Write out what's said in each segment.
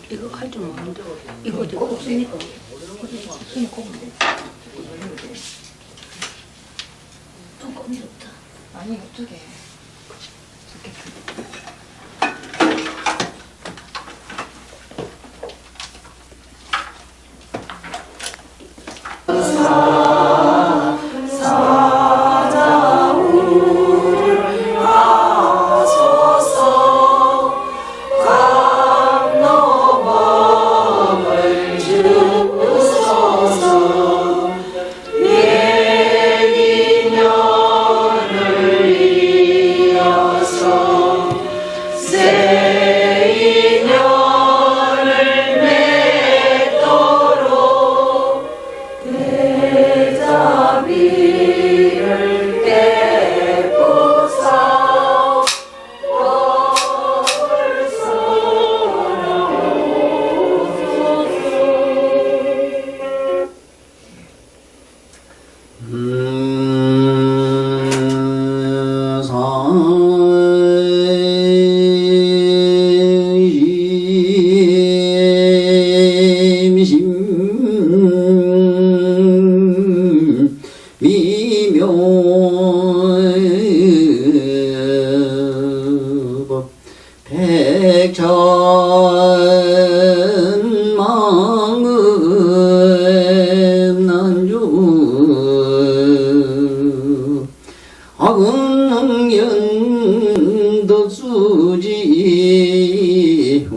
이거 할 줄 모르는데 이거 어디 없으니까 껌이 없다. 아니 어떻게 악응연덕수지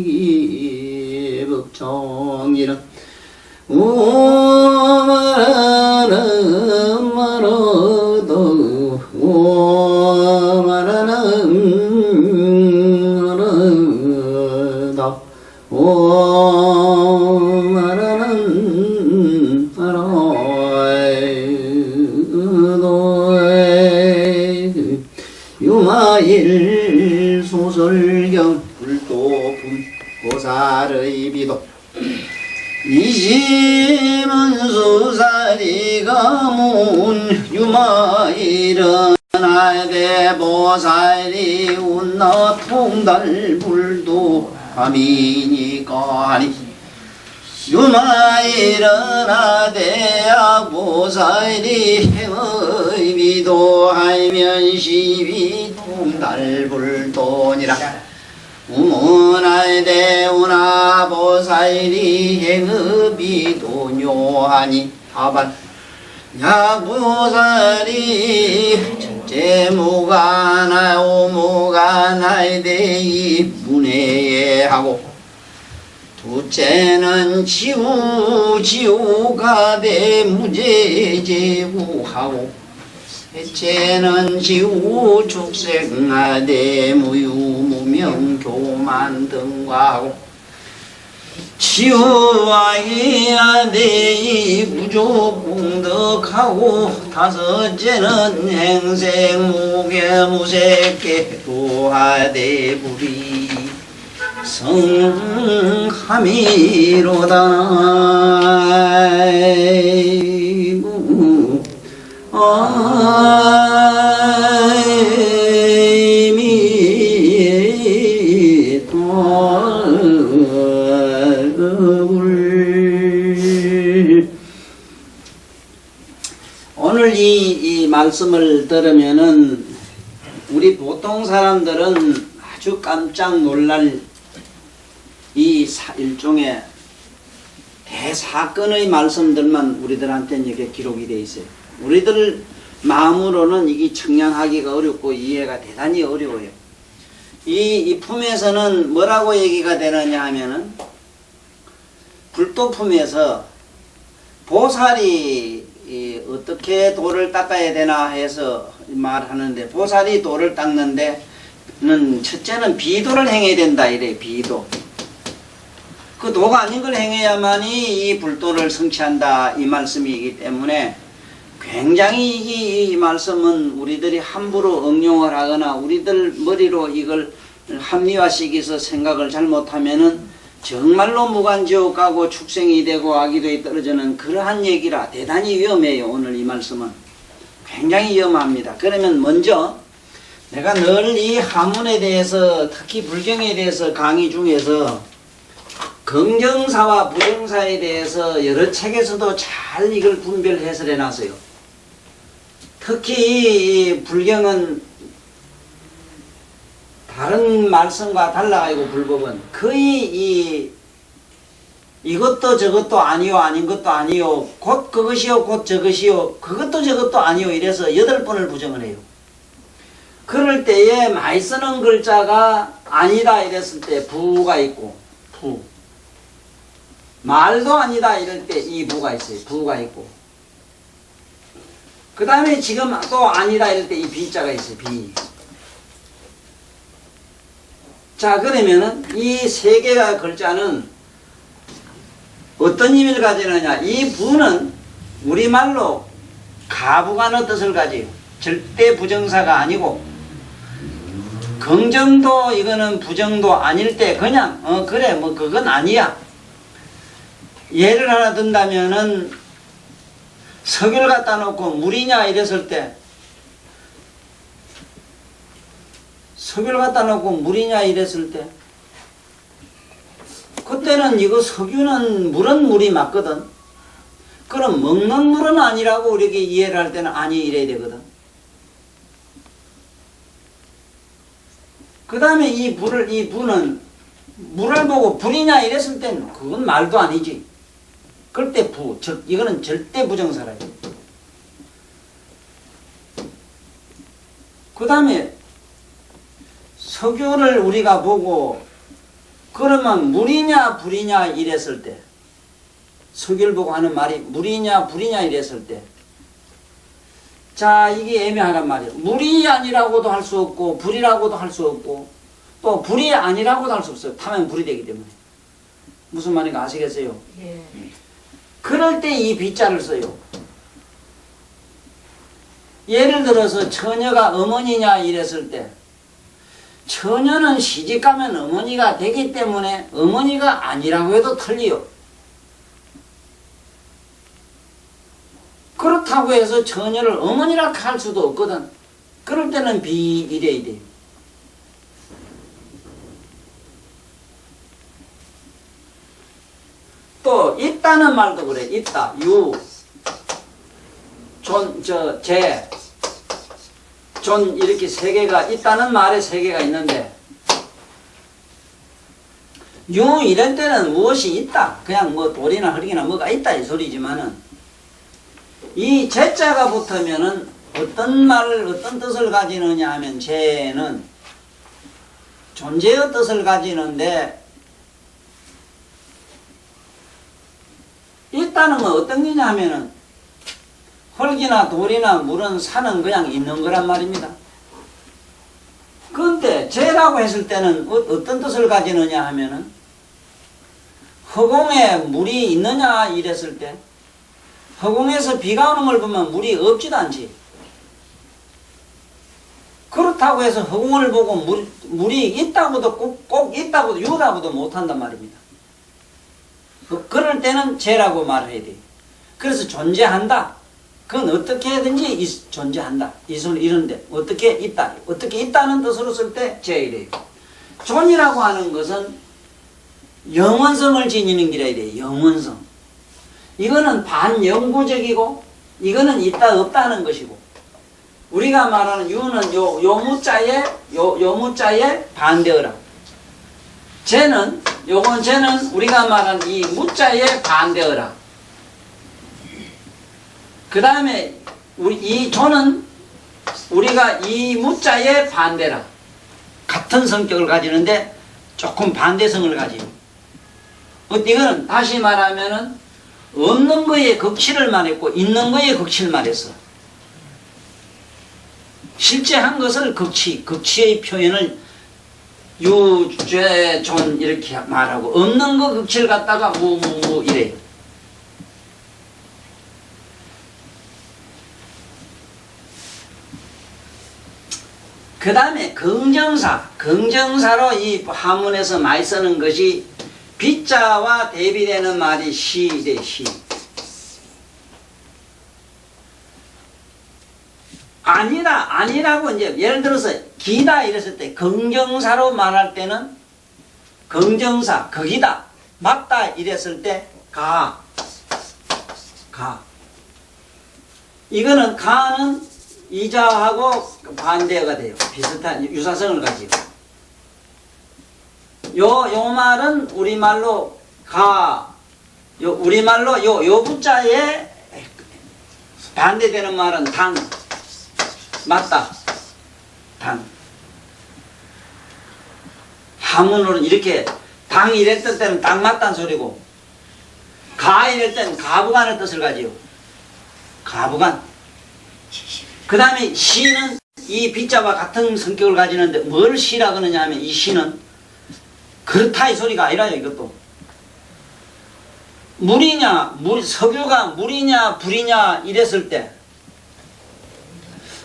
원해열애지시리 법정이는 오마라는 마라도 오마라는 마라다 오마라는 마라도 유마일 소설경 불도품 보살의 비도 이심은수사리가 문 유마일은 나대보살이 운나 통달불도 가미니까니 유마일은 나대보살이 행의 비도 할면시비 통달불도니라 우문할 대우나 보살이 행의비 도뇨하니 하반 야보살이 첫째 무가나 오무가나에 대이 문해하고 둘째는 지우가 대무제제구하고 셋째는 지우 축생하대 무유무명 교만 등과하고 지우와이하대 구조공덕하고 다섯째는 행생무계무색계 도하대 불이 성함이로다 오늘 이 말씀을 들으면은 우리 보통 사람들은 아주 깜짝 놀랄 이 일종의 대사건의 말씀들만 우리들한테는 이게 기록이 되어 있어요. 우리들 마음으로는 이게 청량하기가 어렵고 이해가 대단히 어려워요. 이 품에서는 뭐라고 얘기가 되느냐 하면은 불도품에서 보살이 어떻게 돌을 닦아야 되나 해서 말하는데, 보살이 돌을 닦는데 첫째는 비도를 행해야 된다 이래. 비도. 그 도가 아닌 걸 행해야만이 이 불도를 성취한다 이 말씀이기 때문에, 굉장히 이 말씀은 우리들이 함부로 응용을 하거나 우리들 머리로 이걸 합리화시켜서 생각을 잘못하면은 정말로 무간지옥 가고 축생이 되고 아기도에 떨어지는 그러한 얘기라 대단히 위험해요. 오늘 이 말씀은 굉장히 위험합니다. 그러면 먼저 내가 늘 이 하문에 대해서, 특히 불경에 대해서 강의 중에서 긍정사와 부정사에 대해서 여러 책에서도 잘 이걸 분별 해설해 놨어요. 특히 이 불경은 다른 말씀과 달라가지고 불법은 거의 이것도 저것도 아니요, 아닌 것도 아니요, 곧 그것이요, 곧 저것이요, 그것도 저것도 아니요, 이래서 8번을 부정을 해요. 그럴 때에 많이 쓰는 글자가 아니다 이랬을 때 부가 있고, 부. 말도 아니다 이럴 때 이 부가 있어요. 부가 있고. 그 다음에 지금 또 아니다 이럴 때 이 비자가 있어요. 비. 자, 그러면은 이 세 개의 글자는 어떤 의미를 가지느냐. 이 부는 우리말로 가부가는 뜻을 가지요. 절대 부정사가 아니고, 긍정도 이거는 부정도 아닐 때 그냥 그래 뭐 그건 아니야. 예를 하나 든다면은 석유를 갖다 놓고 물이냐 이랬을 때, 석유를 갖다 놓고 물이냐 이랬을 때, 그때는 이거 석유는 물이 맞거든. 그럼 먹는 물은 아니라고 이렇게 이해를 할 때는 아니 이래야 되거든. 그 다음에 이 부는 물을 보고 불이냐 이랬을 때는 그건 말도 아니지. 그럴 때 이거는 절대 부정사라요. 그 다음에 석유를 우리가 보고 그러면 물이냐 불이냐 이랬을 때, 석유를 보고 하는 말이 물이냐 불이냐 이랬을 때, 자, 이게 애매하단 말이에요. 물이 아니라고도 할 수 없고 불이라고도 할 수 없고 또 불이 아니라고도 할 수 없어요. 타면 불이 되기 때문에. 무슨 말인가 아시겠어요? 예. 그럴 때 이 비자를 써요. 예를 들어서 처녀가 어머니냐 이랬을 때, 처녀는 시집가면 어머니가 되기 때문에 어머니가 아니라고 해도 틀려요. 그렇다고 해서 처녀를 어머니라 할 수도 없거든. 그럴 때는 이래야 돼요. 또 있다는 말도 그래. 있다. 유, 존, 제, 존 이렇게 세 개가 있다는 말에 세 개가 있는데, 유 이럴 때는 무엇이 있다. 그냥 뭐 돌이나 흙이나 뭐가 있다 이 소리지만은, 이 제자가 붙으면은 어떤 뜻을 가지느냐 하면, 제는 존재의 뜻을 가지는데, 있다는 건 어떤 거냐 하면은 흙이나 돌이나 물은 산은 그냥 있는 거란 말입니다. 그런데 제라고 했을 때는 어떤 뜻을 가지느냐 하면은, 허공에 물이 있느냐 이랬을 때, 허공에서 비가 오는 걸 보면 물이 없지도 않지. 그렇다고 해서 허공을 보고 물이 있다고도 꼭 있다고도 유다고도 못한단 말입니다. 그럴 때는 제라고 말을 해야 돼. 그래서 존재한다. 그건 어떻게든지 존재한다. 이런데 어떻게 있다. 어떻게 있다는 뜻으로 쓸 때 제이래요. 존이라고 하는 것은 영원성을 지니는 길이라 돼요. 영원성. 이거는 반영구적이고 이거는 있다 없다는 것이고, 우리가 말하는 유는 요 무자에 반대어라. 쟤는 우리가 말하는 이 무자에 반대어라. 그 다음에 이 조는 우리가 이 무자에 반대라. 같은 성격을 가지는데 조금 반대성을 가지고, 이거는 다시 말하면은 없는 거에 극치를 말했고 있는 거에 극치를 말했어. 실제 한 것을 극치의 표현을 유죄존 이렇게 말하고 없는 거 극치를 갖다가 우우우 이래요. 그 다음에 긍정사로 이 한문에서 많이 쓰는 것이 비자와 대비되는 말이 시래, 시. 아니라고 이제 예를 들어서 기다 이랬을 때 긍정사로 말할 때는 긍정사, 극이다, 맞다 이랬을 때 가. 이거는 가는 이자하고 반대가 돼요. 비슷한 유사성을 가지고. 요 말은 우리말로 우리말로 요 부자에 반대되는 말은 당. 맞다. 당. 한문으로는 이렇게 당 이랬을 때는 당 맞다는 소리고 가 이럴 때는 가부간의 뜻을 가지요. 가부간. 그 다음에 시는 이 비자와 같은 성격을 가지는데 뭘 시라 그러냐 하면 이 시는 그렇다 이 소리가 아니라요. 이것도 석유가 물이냐 불이냐 이랬을 때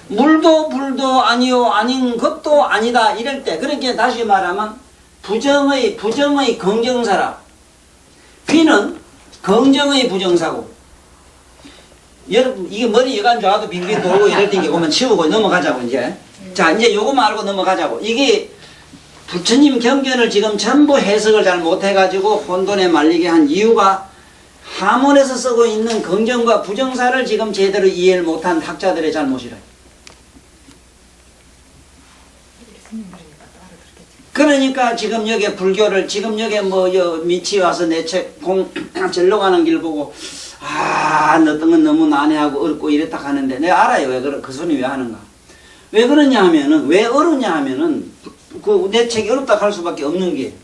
물도 아니요 아닌 것도 아니다 이럴 때 그렇게 다시 말하면 부정의 긍정사라. 비는 긍정의 부정사고 여러분 이게 머리 여간 좋아도 빙빙 돌고 이럴 때 이거만 치우고 넘어가자고 이제. 자 이제 요거 말고 넘어가자고. 이게 부처님 경전을 지금 전부 해석을 잘 못해가지고 혼돈에 말리게 한 이유가 한문에서 쓰고 있는 긍정과 부정사를 지금 제대로 이해를 못한 학자들의 잘못이라. 그러니까 지금 여기 불교를 지금 여기 미치 와서 내 책 절로 가는 길 보고 어떤 건 너무 난해하고 어렵고 이랬다 하는데 내가 알아요. 왜 그 소리 왜 하는가. 왜 그러냐 하면은 왜 어렵냐 하면은 내 책이 어렵다 할 수밖에 없는 게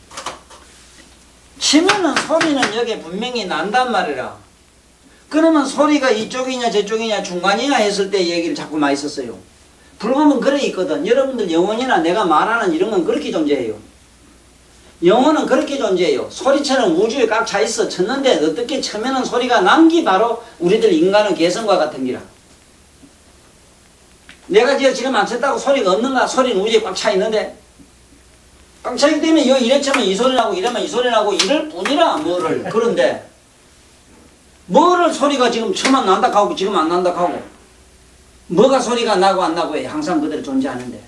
치면은 소리는 여기 분명히 난단 말이라. 그러면 소리가 이쪽이냐 저쪽이냐 중간이냐 했을 때 얘기를 자꾸 많이 썼어요. 불법은 그래 있거든. 여러분들 영혼이나 내가 말하는 이런 건 그렇게 존재해요. 영혼은 그렇게 존재해요. 소리처럼 우주에 꽉 차 있어 쳤는데 어떻게 쳐면은 소리가 난 게 바로 우리들 인간의 개성과 같은 기라. 내가 지금 안 쳤다고 소리가 없는가? 소리는 우주에 꽉 차 있는데 꽉 차기 때문에 이래 치면 이 소리 나고 이러면 이 소리 나고 이럴 뿐이라 뭐를. 그런데 뭐를 소리가 지금 쳐만 난다 하고 지금 안 난다 하고 뭐가 소리가 나고 안 나고 해. 항상 그대로 존재하는데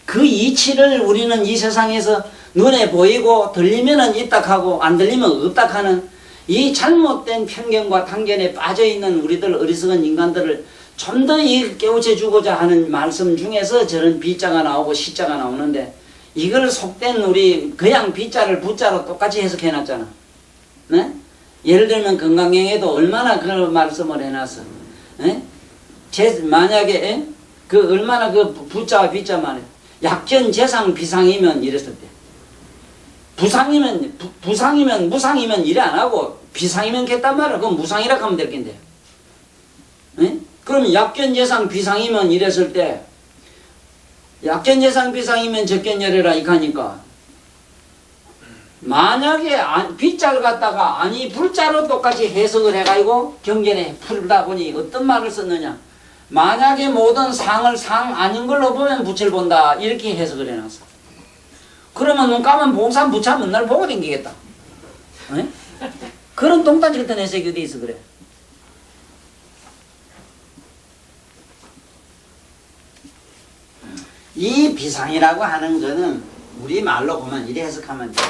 그 이치를 우리는 이 세상에서 눈에 보이고 들리면은 있다 하고 안 들리면 없다 하는 이 잘못된 편견과 편견에 빠져있는 우리들 어리석은 인간들을 좀 더 깨우쳐 주고자 하는 말씀 중에서 저런 비자가 나오고 시자가 나오는데 이걸 속된 우리 그냥 비자를 부자로 똑같이 해석해 놨잖아. 네? 예를 들면 건강경에도 얼마나 그런 말씀을 해놨어. 네? 만약에 얼마나 그 부자와 비자만 해. 약견 재상 비상이면 이랬을 때 부상이면 무상이면 일 안 하고 비상이면 겠단 말이야. 그건 무상이라 하면 될 텐데. 네? 그러면 약견 재상 비상이면 이랬을 때 약견 재상 비상이면 적견열애라 이하니까 만약에 비자를 갖다가 아니 불자로 똑같이 해석을 해가지고 경전에 풀다 보니 어떤 말을 썼느냐. 만약에 모든 상을 상 아닌 걸로 보면 부처를 본다 이렇게 해석을 해놨어. 그러면 눈 감으면 봉산 부처 맨날 보고 댕기겠다. 네? 그런 똥단지 같은 해석이 어디 있어 그래. 이 비상이라고 하는 거는 우리 말로 보면 이래 해석하면 돼.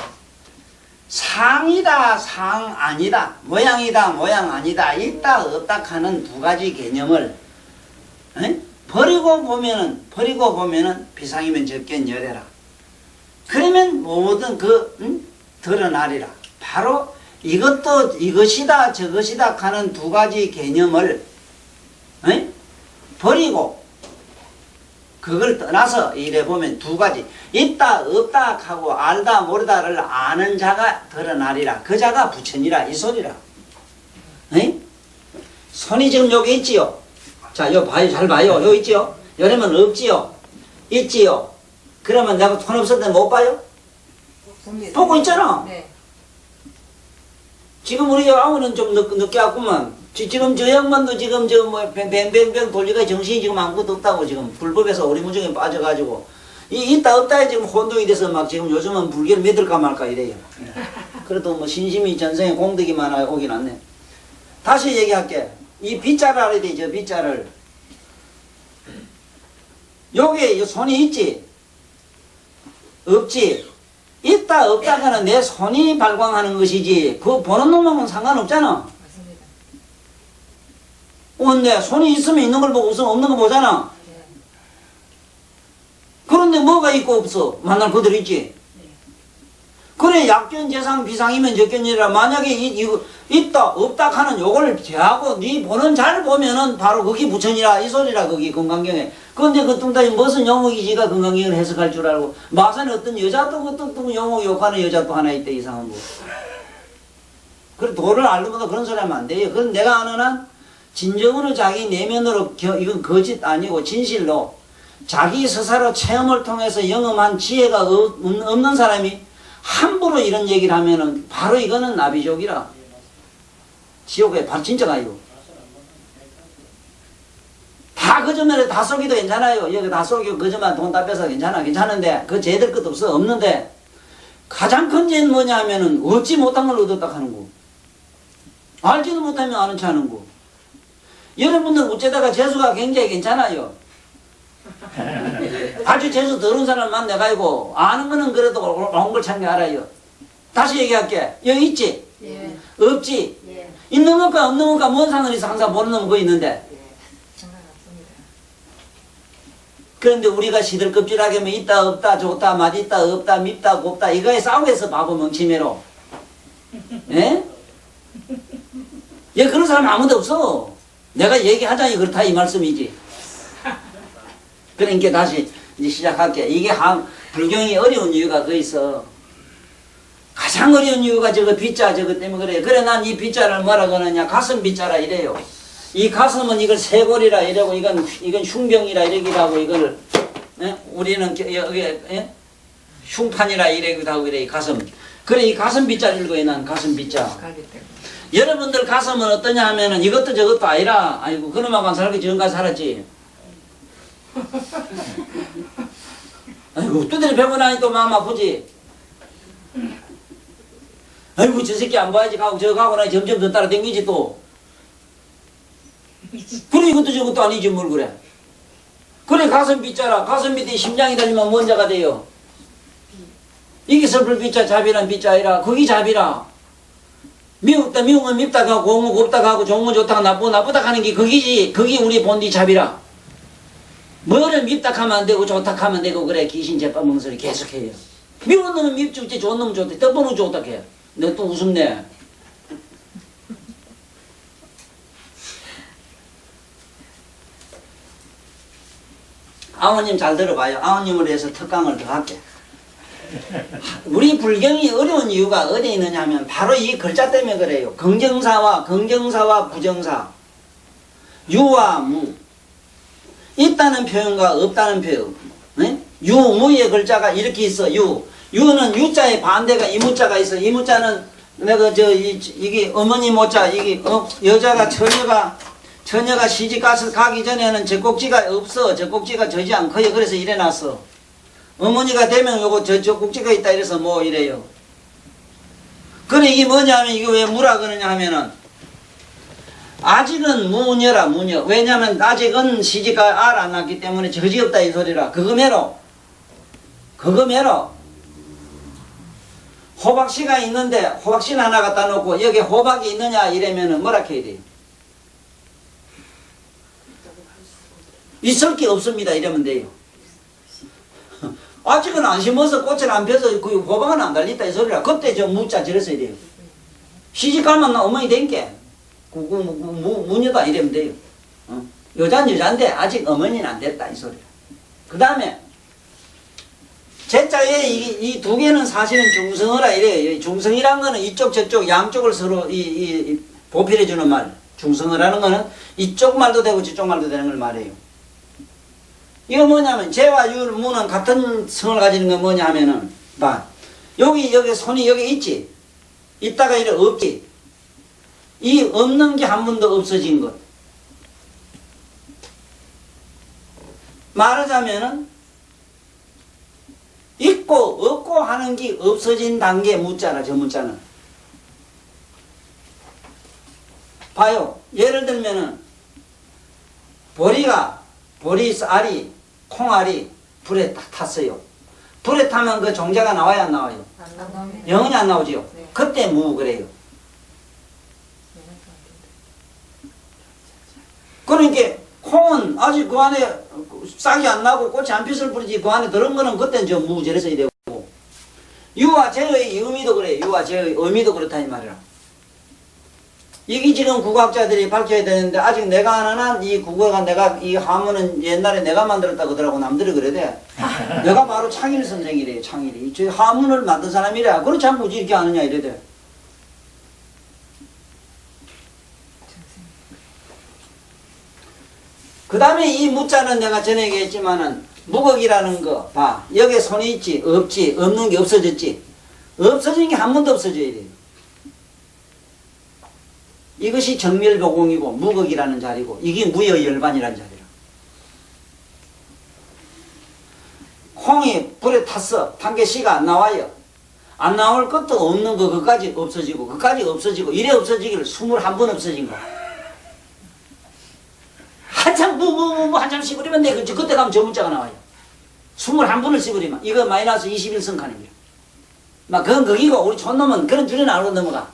상이다 상 아니다 모양이다 모양 아니다 있다 없다 하는 두 가지 개념을 버리고 보면은 비상이면 적견열애라. 그러면 모든 드러나리라. 바로 이것이다 저것이다 하는 두 가지 개념을 버리고 그걸 떠나서 이래 보면 두 가지 있다 없다 하고 알다 모르다를 아는 자가 드러나리라. 그 자가 부처니라 이 소리라. 에? 손이 지금 여기 있지요. 자, 요 봐요. 잘 봐요. 요 있지요. 여러분 없지요. 있지요. 그러면 내가 손 없을 때 못 봐요? 보고 있잖아. 네. 지금 우리 아우는 좀 늦게 왔구만. 지금 저 양반도 지금 저 뭐 뱅뱅뱅 돌리가 정신이 지금 아무것도 없다고 지금 불법에서 오리무중에 빠져가지고 있다 없다에 지금 혼동이 돼서 막 지금 요즘은 불교를 믿을까 말까 이래요. 그래도 뭐 신심이 전생에 공덕이 많아 오긴 않네. 다시 얘기할게. 이 빗자를 알아야 돼. 저 빗자를. 여기 손이 있지? 없지? 있다 없다가는 내 손이 발광하는 것이지 그거 보는 놈하고는 상관없잖아. 맞습니다. 근데 손이 있으면 있는 걸 보고 없으면 없는 거 보잖아. 네. 그런데 뭐가 있고 없어? 만날 그대로 있지. 그래 약견 재상 비상이면 적견이라. 만약에 이거 있다 없다 하는 요걸 제하고 네 보는 잘 보면은 바로 거기 부처니라 이 소리라. 거기 건강경에. 그런데 그 뚱따이 무슨 용어기 지가 건강경을 해석할 줄 알고 마산에 어떤 여자도 그 뚱뚱 용어 욕하는 여자도 하나 있대. 이상한 거. 그래 도를 알는 것도 그런 소리 하면 안 돼요. 그건 내가 아는 한 진정으로 자기 내면으로 이건 거짓 아니고 진실로 자기 스스로 체험을 통해서 영험한 지혜가 없는 사람이 함부로 이런 얘기를 하면은 바로 이거는 나비족이라. 지옥에 바로 진짜 가요. 다 거짓말에 다 속이도 괜찮아요. 여기 다 속이고 거짓말 돈 다 뺏어 괜찮은데 그 쟤들 것도 없어. 없는데 가장 큰 죄는 뭐냐 하면은 얻지 못한 걸 얻었다 하는 거. 알지도 못하면 아는 체 하는 거. 여러분들 어째다가 재수가 굉장히 괜찮아요. 아주 재수 더러운 사람 만나가지고 아는 거는 그래도 온 걸 참게 알아요. 다시 얘기할게. 여기 있지? 예. 없지? 예. 있는 것과 없는 것과 뭔 상관이 있어? 항상 보는 놈은 그거 있는데. 상관없습니다. 그런데 우리가 시들껍질하게 뭐 있다 없다 좋다 맛있다 없다 밉다 곱다 이거에 싸우겠어. 바보 멍치매로. 예? 예, 그런 사람 아무도 없어. 내가 얘기하자니 그렇다 이 말씀이지. 그러니까 다시 이제 시작할게. 이게 불경이 어려운 이유가 그 있어. 가장 어려운 이유가 저거 빗자 저거 때문에 그래. 그래 난 이 빗자를 뭐라 그러냐 가슴 빗자라 이래요. 이 가슴은 이걸 쇄골이라 이러고 이건 흉병이라 이러기도 하고 이걸 우리는 여기 흉판이라 이러기도 하고 이래. 이 가슴. 그래 이 가슴 빗자를 읽어요. 난 가슴 빗자. 여러분들 가슴은 어떠냐 하면은 이것도 저것도 아니라 아이고 그놈하고 살기 전까지 살았지. 아이고 두드려 배고 나니 또 마음 아프지. 아이고 저 새끼 안 봐야지 가고 저 가고 나니 점점 더 따라다니지 또. 그래 이것도 저것도 아니지 뭘 그래. 그래 가슴 빗자라. 가슴 밑에 심장이 달리면 뭔 자가 돼요. 이게 슬플 빗자 잡이란 빗자 아니라 거기 잡이라. 미웠다 미우면 밉다 가고 공은 곱다 가고 좋으면 좋다 나쁘다 하는 게 거기지. 거기 우리 본디 잡이라. 뭐를 밉다 하면 안 되고 좋다 하면 되고 그래. 귀신 제빵 소리 계속해요. 미운 놈은 밉지 좋은 놈은 좋다. 떡보는 좋다 해. 너 또 웃음네. 아버님 잘 들어봐요. 아버님을 위해서 특강을 더 할게. 우리 불경이 어려운 이유가 어디 있느냐 하면 바로 이 글자 때문에 그래요. 긍정사와 부정사, 유와 무. 있다는 표현과 없다는 표현. 네? 유무의 글자가 이렇게 있어. 유는 유자의 반대가 이무자가 있어. 이무자는 내가 이게 어머니 모자 이게 여자가 처녀가 시집 가기 전에는 젖꼭지가 없어. 젖꼭지가 저지 않고요. 그래서 이래놨어. 어머니가 되면 요거 젖꼭지가 있다 이래서 뭐 이래요. 그래 이게 뭐냐면 이게 왜 무라 그러냐 하면은 아직은 무녀라 무녀. 왜냐면 아직은 시집가 알 안 났기 때문에 저지 없다 이 소리라. 그거 매로. 호박씨가 있는데 호박씨 하나 갖다 놓고 여기 호박이 있느냐 이러면은 뭐라 해야 돼요? 있을 게 없습니다 이러면 돼요. 아직은 안 심어서 꽃을 안 펴서 그 호박은 안 달렸다 이 소리라. 그때 저 무자 저랬어야 돼요. 시집가면 어머니 된게 무녀다 이러면 돼요. 여자는 여자인데 아직 어머니는 안 됐다 이 소리라. 그 다음에 제자에 이 두 개는 사실은 중성어라 이래요. 중성이란 거는 이쪽 저쪽 양쪽을 서로 보필해 주는 말. 중성어라는 거는 이쪽 말도 되고 저쪽 말도 되는 걸 말해요. 이거 뭐냐면 재와 유, 무는 같은 성을 가지는 건 뭐냐 하면은 봐. 여기 손이 여기 있지. 있다가 이래 없지. 이 없는 게 한 번도 없어진 것. 말하자면은 있고 없고 하는 게 없어진 단계 무자라 저 무자는. 봐요. 예를 들면은 보리알이 콩알이 불에 딱 탔어요. 불에 타면 그 종자가 나와야 안 나와요? 안 나옵니다. 영원히 안 나오죠? 네. 그때 무 그래요. 그러니까 콩은 아직 그 안에 싹이 안 나고 꽃이 안 폈을 뿐이지 그 안에 들은 거는 그때는 저 무 저래서 되고 유와 제의 의미도 그래요. 유와 제의 의미도 그렇다 이 말이라. 이게 지금 국어학자들이 밝혀야 되는데 아직 내가 아는 한 이 국어가 내가 이 하문은 옛날에 내가 만들었다 그러더라고 남들이 그래대. 내가 바로 창일 선생이래요. 창일이. 저 하문을 만든 사람이래. 그렇지 않고 어찌 이렇게 아느냐 이래대. 그 다음에 이 무자는 내가 전에 얘기했지만은 무극이라는 거 봐. 여기에 손이 있지 없지 없는 게 없어졌지. 없어진 게 한 번도 없어져야 돼요. 이것이 정멸보공이고 무극이라는 자리고 이게 무의 열반이라는 자리라. 콩이 불에 탔어. 탄 게 씨가 안 나와요. 안 나올 것도 없는 거 그까지 없어지고 그까지 없어지고 이래 없어지기를 21번 없어진 거야. 한참 한참 씹으리면 돼. 그때 가면 저 문자가 나와요. 21번을 씹으리면 이거 마이너스 21성칸입니다. 막 그건 거기고 우리 촌놈은 그런 줄에 나오고 넘어가.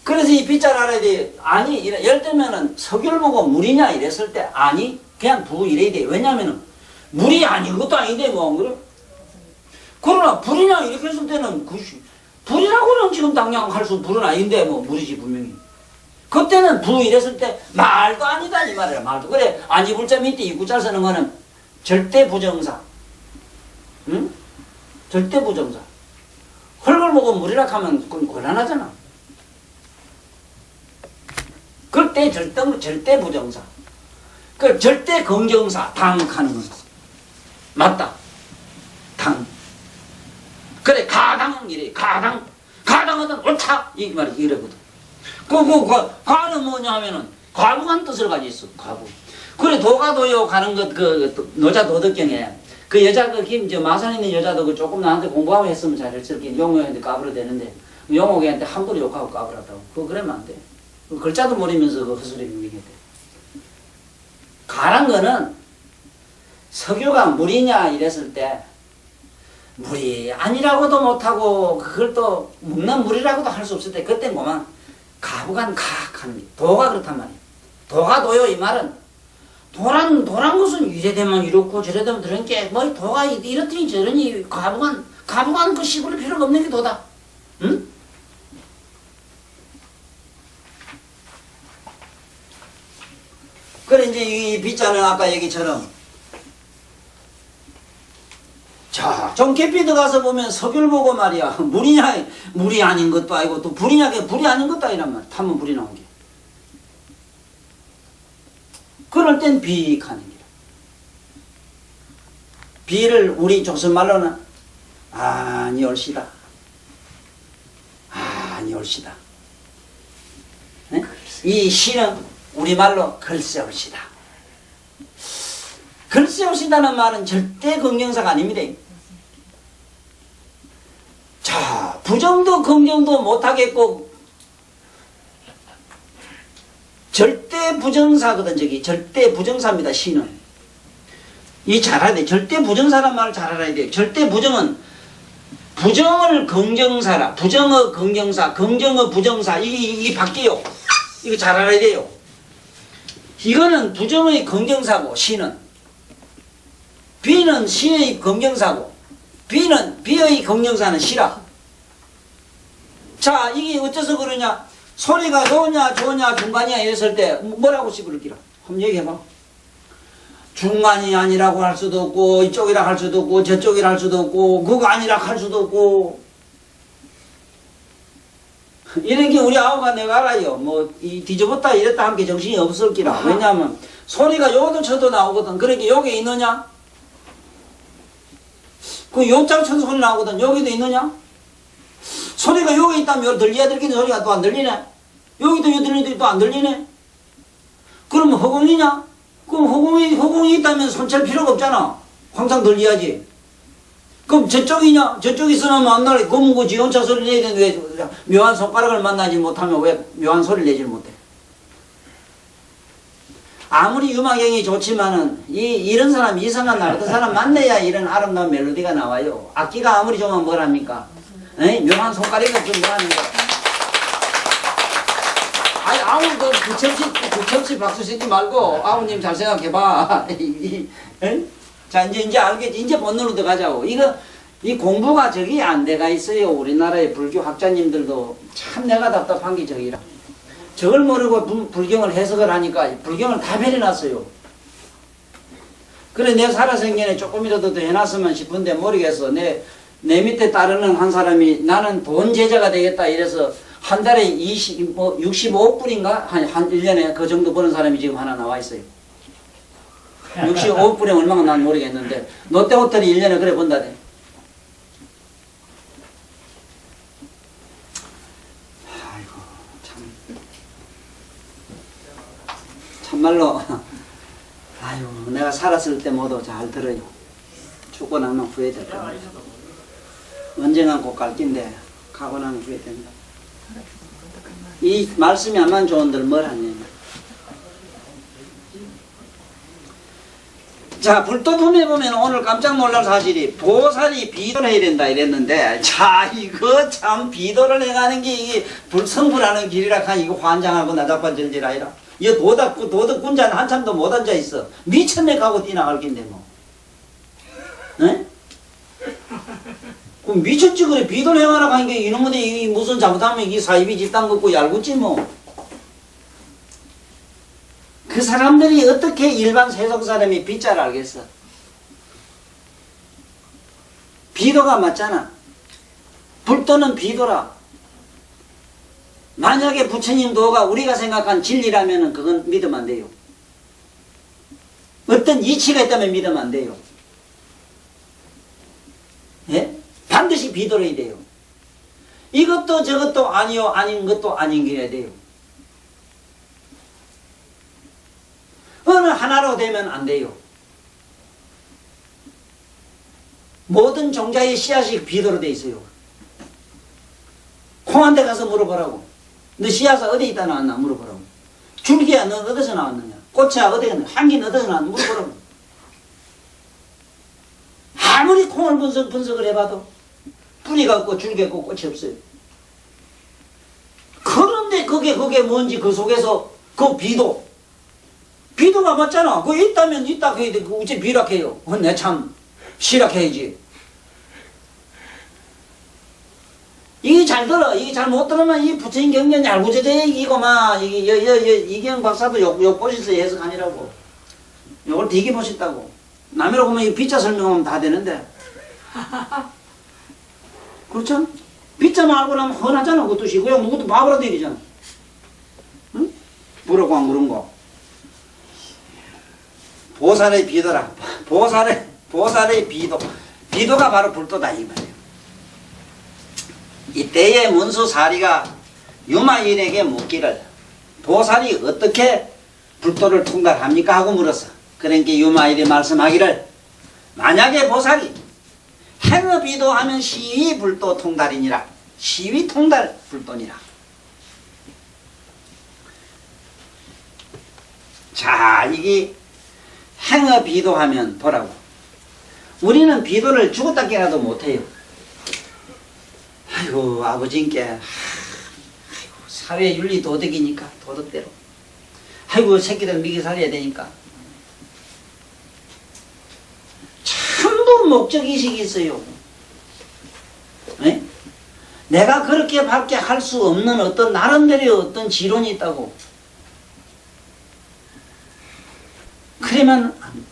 그래서 이 빗자를 알아야 돼. 아니, 예를 들면은 석유를 보고 물이냐 이랬을 때 아니, 그냥 부 이래야 돼. 왜냐면은 물이 아닌 것도 아닌데 뭐 안 그래? 그러나 불이냐 이렇게 했을 때는 불이라고는 지금 당장 할 수 불은 아닌데 뭐 물이지 분명히. 그때는 부 이랬을 때 말도 아니다 이 말이야. 말도 그래. 아니 불자 밑에 이 구자 쓰는 거는 절대 부정사. 응? 절대 부정사. 흙을 보고 물이라 하면 그건 곤란하잖아. 그럴 때 절대 부정사. 그 절대 긍정사, 당하는 거지. 맞다. 당. 그래, 가당, 이래. 가당하든 옳다. 이 말이 이러거든. 가는 뭐냐 하면은, 과부한 뜻을 가지고 있어, 과부. 그래, 도가도요 가는 것, 노자 도덕경에, 그 여자, 마산 있는 여자도 그 조금 나한테 공부하고 했으면 잘했을 게 용어한테 까불어 되는데, 용어한테 함부로 욕하고 까불었다고. 그거 그러면 안 돼. 글자도 모르면서 그 헛소리 얘기해. 가란 거는 석유가 물이냐 이랬을 때 물이 아니라고도 못하고 그걸 또 먹는 물이라고도 할 수 없을 때 그때 뭐만 가부간 가하는 도가 그렇단 말이에요. 도가 도요 이 말은 도란 것은 이래되면 이렇고 저래되면 저런 게뭐 도가 이렇더니 저러니 가부간 그 씹을 필요가 없는 게 도다. 응? 그래, 이제 이 빗자는 아까 얘기처럼, 자, 좀 깊이 들어가서 보면 석유를 보고 말이야. 물이 아닌 것도 아니고 또 불이 아닌 것도 아니란 말이야. 타면 불이 나온 게. 그럴 땐 비익하는 게. 비를 우리 조선말로는 아니 옳시다. 아니 옳시다. 네? 이 시는 우리말로 글쎄 옳시다. 글쎄 옳시다는 말은 절대 긍정사가 아닙니다. 자, 부정도 긍정도 못하겠고 절대 부정사거든. 저기 절대 부정사입니다. 시는 이 잘 알아야 돼. 절대 부정사란 말을 잘 알아야 돼. 절대 부정은 부정을 긍정사라. 부정의 긍정사, 긍정의 부정사 이게 바뀌어요. 이거 잘 알아야 돼요. 이거는 부정의 긍정사고 시는 비는 시의 긍정사고 비의 긍정사는 시라. 자, 이게 어째서 그러냐? 소리가 좋냐 중간이야 이랬을 때 뭐라고 씹을기라? 한번 얘기해봐. 중간이 아니라고 할 수도 없고 이쪽이라 할 수도 없고 저쪽이라 할 수도 없고 그거 아니라 할 수도 없고 이런 게 우리 아우가 내가 알아요. 뭐 이 뒤집었다 이랬다 한 게 정신이 없을 기라. 왜냐하면 소리가 요도 쳐도 나오거든. 그러니까 여기 있느냐? 그 요장 천 소리 나오거든. 여기도 있느냐? 소리가 여기 있다면 들려야 될 게 소리가 또 안 들리네. 여기도 여기 들리는데 또 안 들리네. 그러면 허공이냐? 그럼 허공이 있다면 손챌 필요가 없잖아. 항상 들려야지. 그럼 저쪽이냐? 저쪽이 있으면 안 나래. 그럼 그 지원차 소리 내야 되는데 왜 묘한 손가락을 만나지 못하면 왜 묘한 소리를 내질 못해? 아무리 유마경이 좋지만은 이런 사람 이상한 나 같은 사람 만나야 이런 아름다운 멜로디가 나와요. 악기가 아무리 좋으면 뭘 합니까? 에이? 묘한 손가락이 없으면 뭐 하는 거야? 아니 아무 그 부처없이 박수 치지 말고 아우님 잘 생각해봐. 자 이제 알겠지. 이제 본론으로 들어가자고. 이 공부가 저기 안 돼가 있어요. 우리나라의 불교 학자님들도 참 내가 답답한 게 저기라. 저걸 모르고 불경을 해석을 하니까 불경을 다 베려놨어요. 그래 내 살아생전에 조금이라도 더 해놨으면 싶은데 모르겠어. 내 밑에 따르는 한 사람이 나는 돈 제자가 되겠다 이래서 한 달에 65억 불인가? 한 1년에 그 정도 버는 사람이 지금 하나 나와 있어요. 65억 불이 얼마나 난 모르겠는데 롯데호텔이 1년에 그래 번다대. 아이고 참말로 아유 내가 살았을 때 모두 잘 들어요. 죽고 나면 후회될 거야. 언젠간 꼭 갈 긴데 가고 나면 후회된다. 이 말씀이 안만 좋은들 뭘 하냐. 자, 불도품에 보면 오늘 깜짝 놀랄 사실이 보살이 비도를 해야 된다 이랬는데, 자, 이거 참 비도를 해가는 게 이게 불성불하는 길이라 하니 이거 환장하고 나자빠질질 아니라. 이 도덕군자는 한참도 못 앉아있어. 미쳤네 가고 뛰나갈 긴데 뭐. 에? 그럼 미쳤지 그래. 비도를 해가라고 하니까 이놈들이 무슨 잘못하면 이 사이비 집단 걷고 얄궂지 뭐. 그 사람들이 어떻게 일반 세속 사람이 비자를 알겠어? 비도가 맞잖아. 불도는 비도라. 만약에 부처님 도가 우리가 생각한 진리라면 그건 믿으면 안 돼요. 어떤 이치가 있다면 믿으면 안 돼요. 예? 반드시 비도로 해야 돼요. 이것도 저것도 아니요 아닌 것도 아닌 게 해야 돼요. 어느 하나로 되면 안 돼요. 모든 종자의 씨앗이 비도로 돼 있어요. 콩한테 가서 물어보라고. 너 씨앗이 어디 있다 나왔나 물어보라고. 줄기야 너 어디서 나왔느냐. 꽃이야 어디서 나왔느냐. 향기는 어디서 나왔느냐 물어보라고. 아무리 콩을 분석을 해봐도 뿌리가 없고 줄기가 없고 꽃이 없어요. 그런데 그게 뭔지 그 속에서 그 비도가 맞잖아. 그거 있다면 있다. 그게 어째 비락해요. 내 참 시락해야지. 이게 잘 들어. 이게 잘 못 들으면 이 부처님 경전 얄궂어져 이거만. 이경 박사도 욕 보셨어요. 해석 아니라고. 요걸 되게 보셨다고. 남이라고 하면 이 비자 설명하면 다 되는데. 그렇죠? 비자만 알고 나면 훤하잖아. 그 뜻이. 그냥 누구도 바보라도 이러잖아. 응? 뭐라고 안 그런 거. 보살의 비도라. 보살의 비도. 비도가 바로 불도다 이 말이에요. 이때의 문수사리가 유마인에게 묻기를 보살이 어떻게 불도를 통달합니까? 하고 물었어. 그러니까 유마인이 말씀하기를 만약에 보살이 행업이도 하면 시위 불도 통달이니라. 시위 통달 불도니라. 자, 이게 행어 비도하면 보라고. 우리는 비도를 죽었다 깨라도 못해요. 아이고 아버지께 아이고 사회 윤리 도덕이니까 도덕대로. 아이고 새끼들 미기 살려야 되니까. 전부 목적의식이 있어요. 에? 내가 그렇게 밖에 할 수 없는 어떤 나름대로의 어떤 지론이 있다고.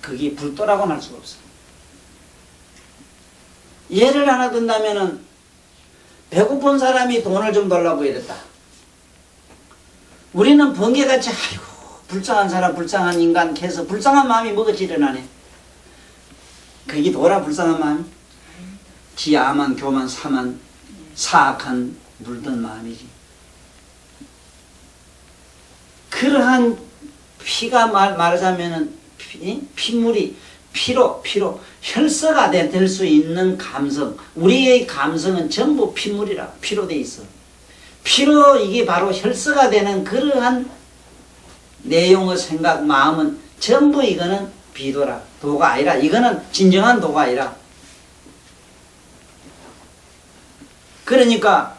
그게 불도라고는 할 수가 없어. 예를 하나 든다면은 배고픈 사람이 돈을 좀 달라고 이랬다. 우리는 번개같이 아이고 불쌍한 사람 불쌍한 인간 해서 불쌍한 마음이 뭐같이 일어나네. 그게 도라 불쌍한 마음이? 지야만 교만 사만 사악한 물든 마음이지. 그러한 피가 말하자면은 피물이 피로 혈서가 될 수 있는 감성. 우리의 감성은 전부 피물이라 피로 돼 있어. 피로 이게 바로 혈서가 되는 그러한 내용의 생각 마음은 전부 이거는 비도라. 도가 아니라 이거는 진정한 도가 아니라. 그러니까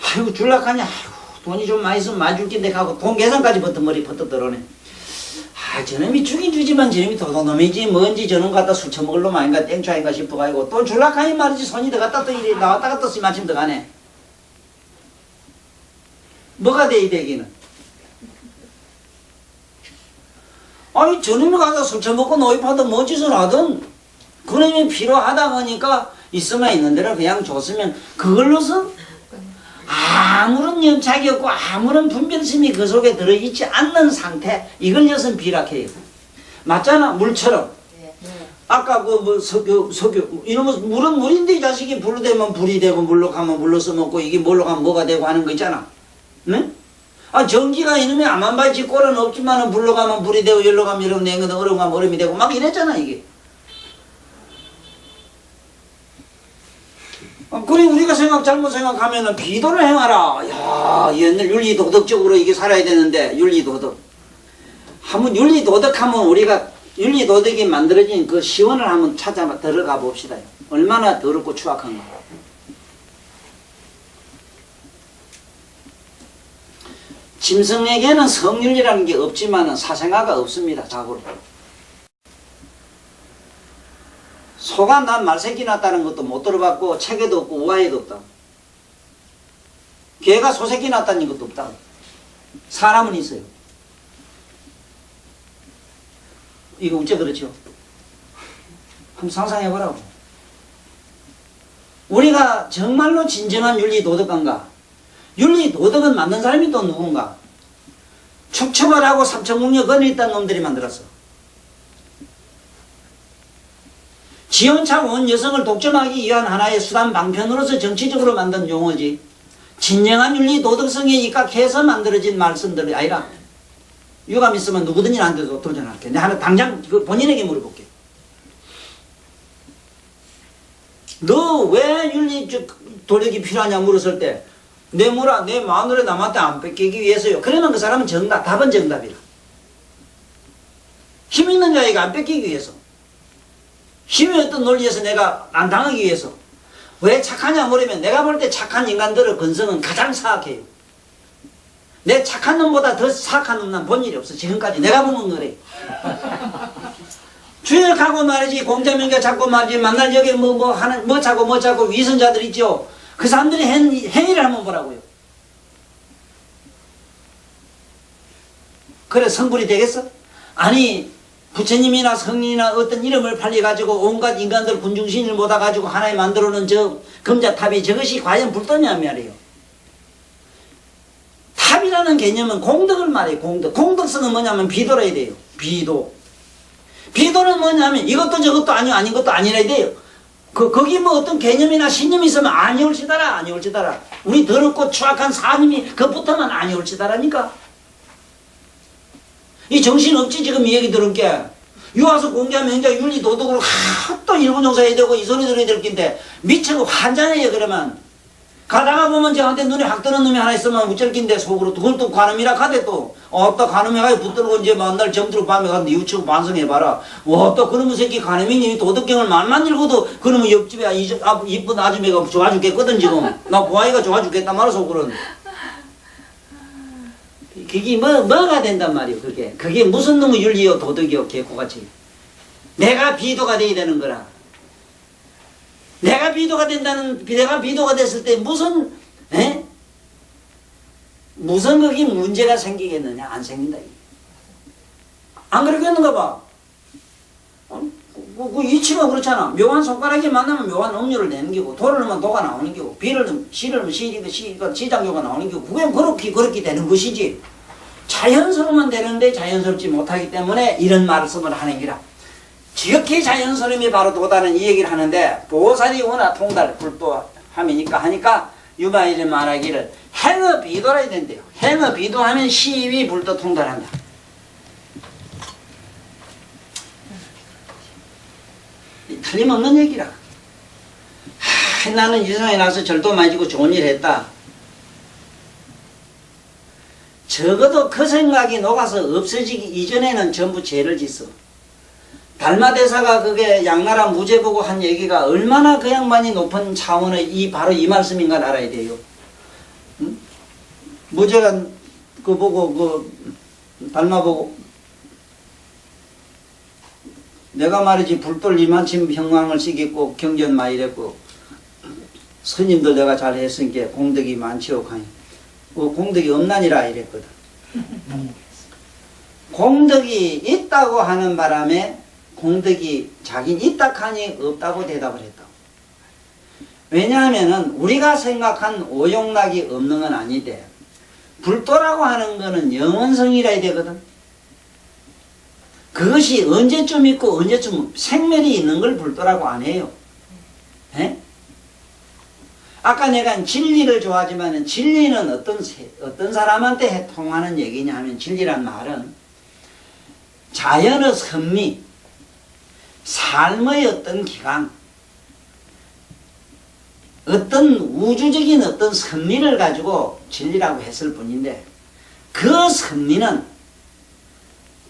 아이고 줄락하냐 아이고 돈이 좀 많이 있으면 많이 줄 낀데 하고 돈 계산까지 머리 버터 들어오네. 아 저놈이 주긴 주지만 저놈이 도둑놈이지 뭔지 저놈 갖다 술 처먹을 놈 아닌가 땡초아인가 싶어가지고 또 줄락하니 말이지 손이 들어갔다 또 이래 나왔다 갔다 쓰 마침 들어가네. 뭐가 돼 이 대기는? 아니 저놈이 가서 술 처먹고 노입하든 뭔 짓을 하든 그놈이 필요하다 보니까 있으면 있는 대로 그냥 줬으면 그걸로서 아무런 염착이 없고 아무런 분별심이 그 속에 들어있지 않는 상태 이걸 여선 비락해요. 맞잖아 물처럼. 아까 그 뭐 석유 이러면 물은 물인데 이 자식이 불로 되면 불이 되고 물로 가면 물로 써먹고 이게 뭘로 가면 뭐가 되고 하는 거 있잖아. 응? 아 전기가 이놈의 아만바지 꼴은 없지만은 불로 가면 불이 되고 열로 가면 열로 내거든 얼음 가면 얼음이 되고 막 이랬잖아 이게. 그래 우리가 잘못 생각하면은 비도를 행하라. 야 옛날 윤리도덕적으로 이게 살아야 되는데 윤리도덕. 한번 윤리도덕하면 우리가 윤리도덕이 만들어진 그 시원을 한번 찾아 들어가 봅시다. 얼마나 더럽고 추악한가. 짐승에게는 성윤리라는 게 없지만은 사생아가 없습니다. 자고로. 소가 난 말새끼 낳았다는 것도 못 들어봤고 책에도 없고 우화에도 없다. 개가 소새끼 낳았다는 것도 없다. 사람은 있어요. 이거 어째 그렇죠? 한번 상상해보라고. 우리가 정말로 진정한 윤리도덕가인가? 윤리도덕은 만든 사람이 또 누군가? 축척을 삼천국력 건이 있던 놈들이 만들었어. 지원차고 온 여성을 독점하기 위한 하나의 수단 방편으로서 정치적으로 만든 용어지 진정한 윤리 도덕성에 입각해서 만들어진 말씀들이 아니라 유감 있으면 누구든지 나한테도 도전할게. 내가 하나 당장 본인에게 물어볼게. 너 왜 윤리 도덕이 필요하냐 물었을 때 내 마누라 남한테 안 뺏기기 위해서요. 그러면 그 사람은 답은 정답이라. 힘 있는 자에게 안 뺏기기 위해서. 힘이 어떤 논리에서 내가 안 당하기 위해서. 왜 착하냐 물으면 내가 볼 때 착한 인간들의 근성은 가장 사악해요. 내 착한 놈보다 더 사악한 놈 난 본 일이 없어. 지금까지 내가 보면 그래. 주역하고 말이지 공자명자 찾고 말이지 만날 적에 뭐 찾고 위선자들 있죠. 그 사람들이 행위를 한번 보라고요. 그래 성불이 되겠어? 아니 부처님이나 성인이나 어떤 이름을 팔려가지고 온갖 인간들 군중신을 모아가지고 하나에 만들어놓은 저 금자탑이 저것이 과연 불도냐 말이에요. 탑이라는 개념은 공덕을 말해요. 공덕성은 뭐냐면 비도라야 돼요. 비도는 뭐냐면 이것도 저것도 아니고 아닌 것도 아니라 돼요. 거기 뭐 어떤 개념이나 신념이 있으면 아니올지다라. 우리 더럽고 추악한 사님이 그것부터만 아니올지다라니까. 이 정신없지 지금 이 얘기 들은 게. 유아서 공자명자 윤리도덕으로 또 일본용사 해야 되고 이 소리 들어야 될 낀데 미치고 환장해요. 그러면 가다가 보면 저한테 눈에 확 뜨는 놈이 하나 있으면 우쩔 낀데 속으로 그걸 또 관음이라 하대 또. 또 관음해가지고 붙들고 이제 만날 점들어 밤에 가서 이웃치고 반성해봐라. 또 그놈의 새끼 관음이니 도덕경을 말만 읽어도 그놈의 옆집에 이쁜 아줌마가 좋아 죽겠거든 지금. 나 고아이가 좋아 죽겠단 말이야 속으로는. 그게 뭐가 된단 말이에요. 그게 무슨 놈의 윤리요 도덕이요 개코같이. 내가 비도가 돼야 되는 거라. 내가 비도가 됐을 때 무슨 거기 문제가 생기겠느냐? 안 생긴다. 안 그러겠는가 봐. 그 이치가 그렇잖아. 묘한 손가락이 만나면 묘한 음료를 내는 거고, 도를 넣으면 도가 나오는 거고, 비를 넣으면 시를 넣으면 시가 시장교가 나오는 거고, 그게 그렇게 되는 것이지. 자연스러우면 되는데 자연스럽지 못하기 때문에 이런 말씀을 하는 기라. 지극히 자연스러움이 바로 도다는 이 얘기를 하는데, 보살이 워낙 통달 불도함이니까 하니까 유마일이 말하기를 행어 비도라 된대요. 행어 비도하면 시위 불도 통달한다. 틀림없는 얘기라. 나는 이 세상에 나서 절도 많이 지고 좋은 일 했다. 적어도 그 생각이 녹아서 없어지기 이전에는 전부 죄를 짓어. 달마대사가 그게 양나라 무제 보고 한 얘기가 얼마나 그 양반이 높은 차원의 바로 이 말씀인가 알아야 돼요. 응? 무제가 그 보고 달마 보고 내가 말이지 불돌 이만큼 형광을 씌겠고 경전 많이 이랬고 스님들 내가 잘 했으니까 공덕이 많지요. 공덕이 없나니라 이랬거든. 공덕이 있다고 하는 바람에 공덕이 자긴 있다 하니 없다고 대답을 했다. 왜냐하면은 우리가 생각한 오용락이 없는 건 아닌데 불도라고 하는 거는 영원성이라 되거든. 그것이 언제쯤 있고 언제쯤 생멸이 있는 걸 불도라고 안 해요. 에? 아까 내가 진리를 좋아하지만 진리는 어떤 사람한테 통하는 얘기냐 하면 진리란 말은 자연의 선미, 삶의 어떤 기강, 어떤 우주적인 어떤 선미를 가지고 진리라고 했을 뿐인데 그 선미는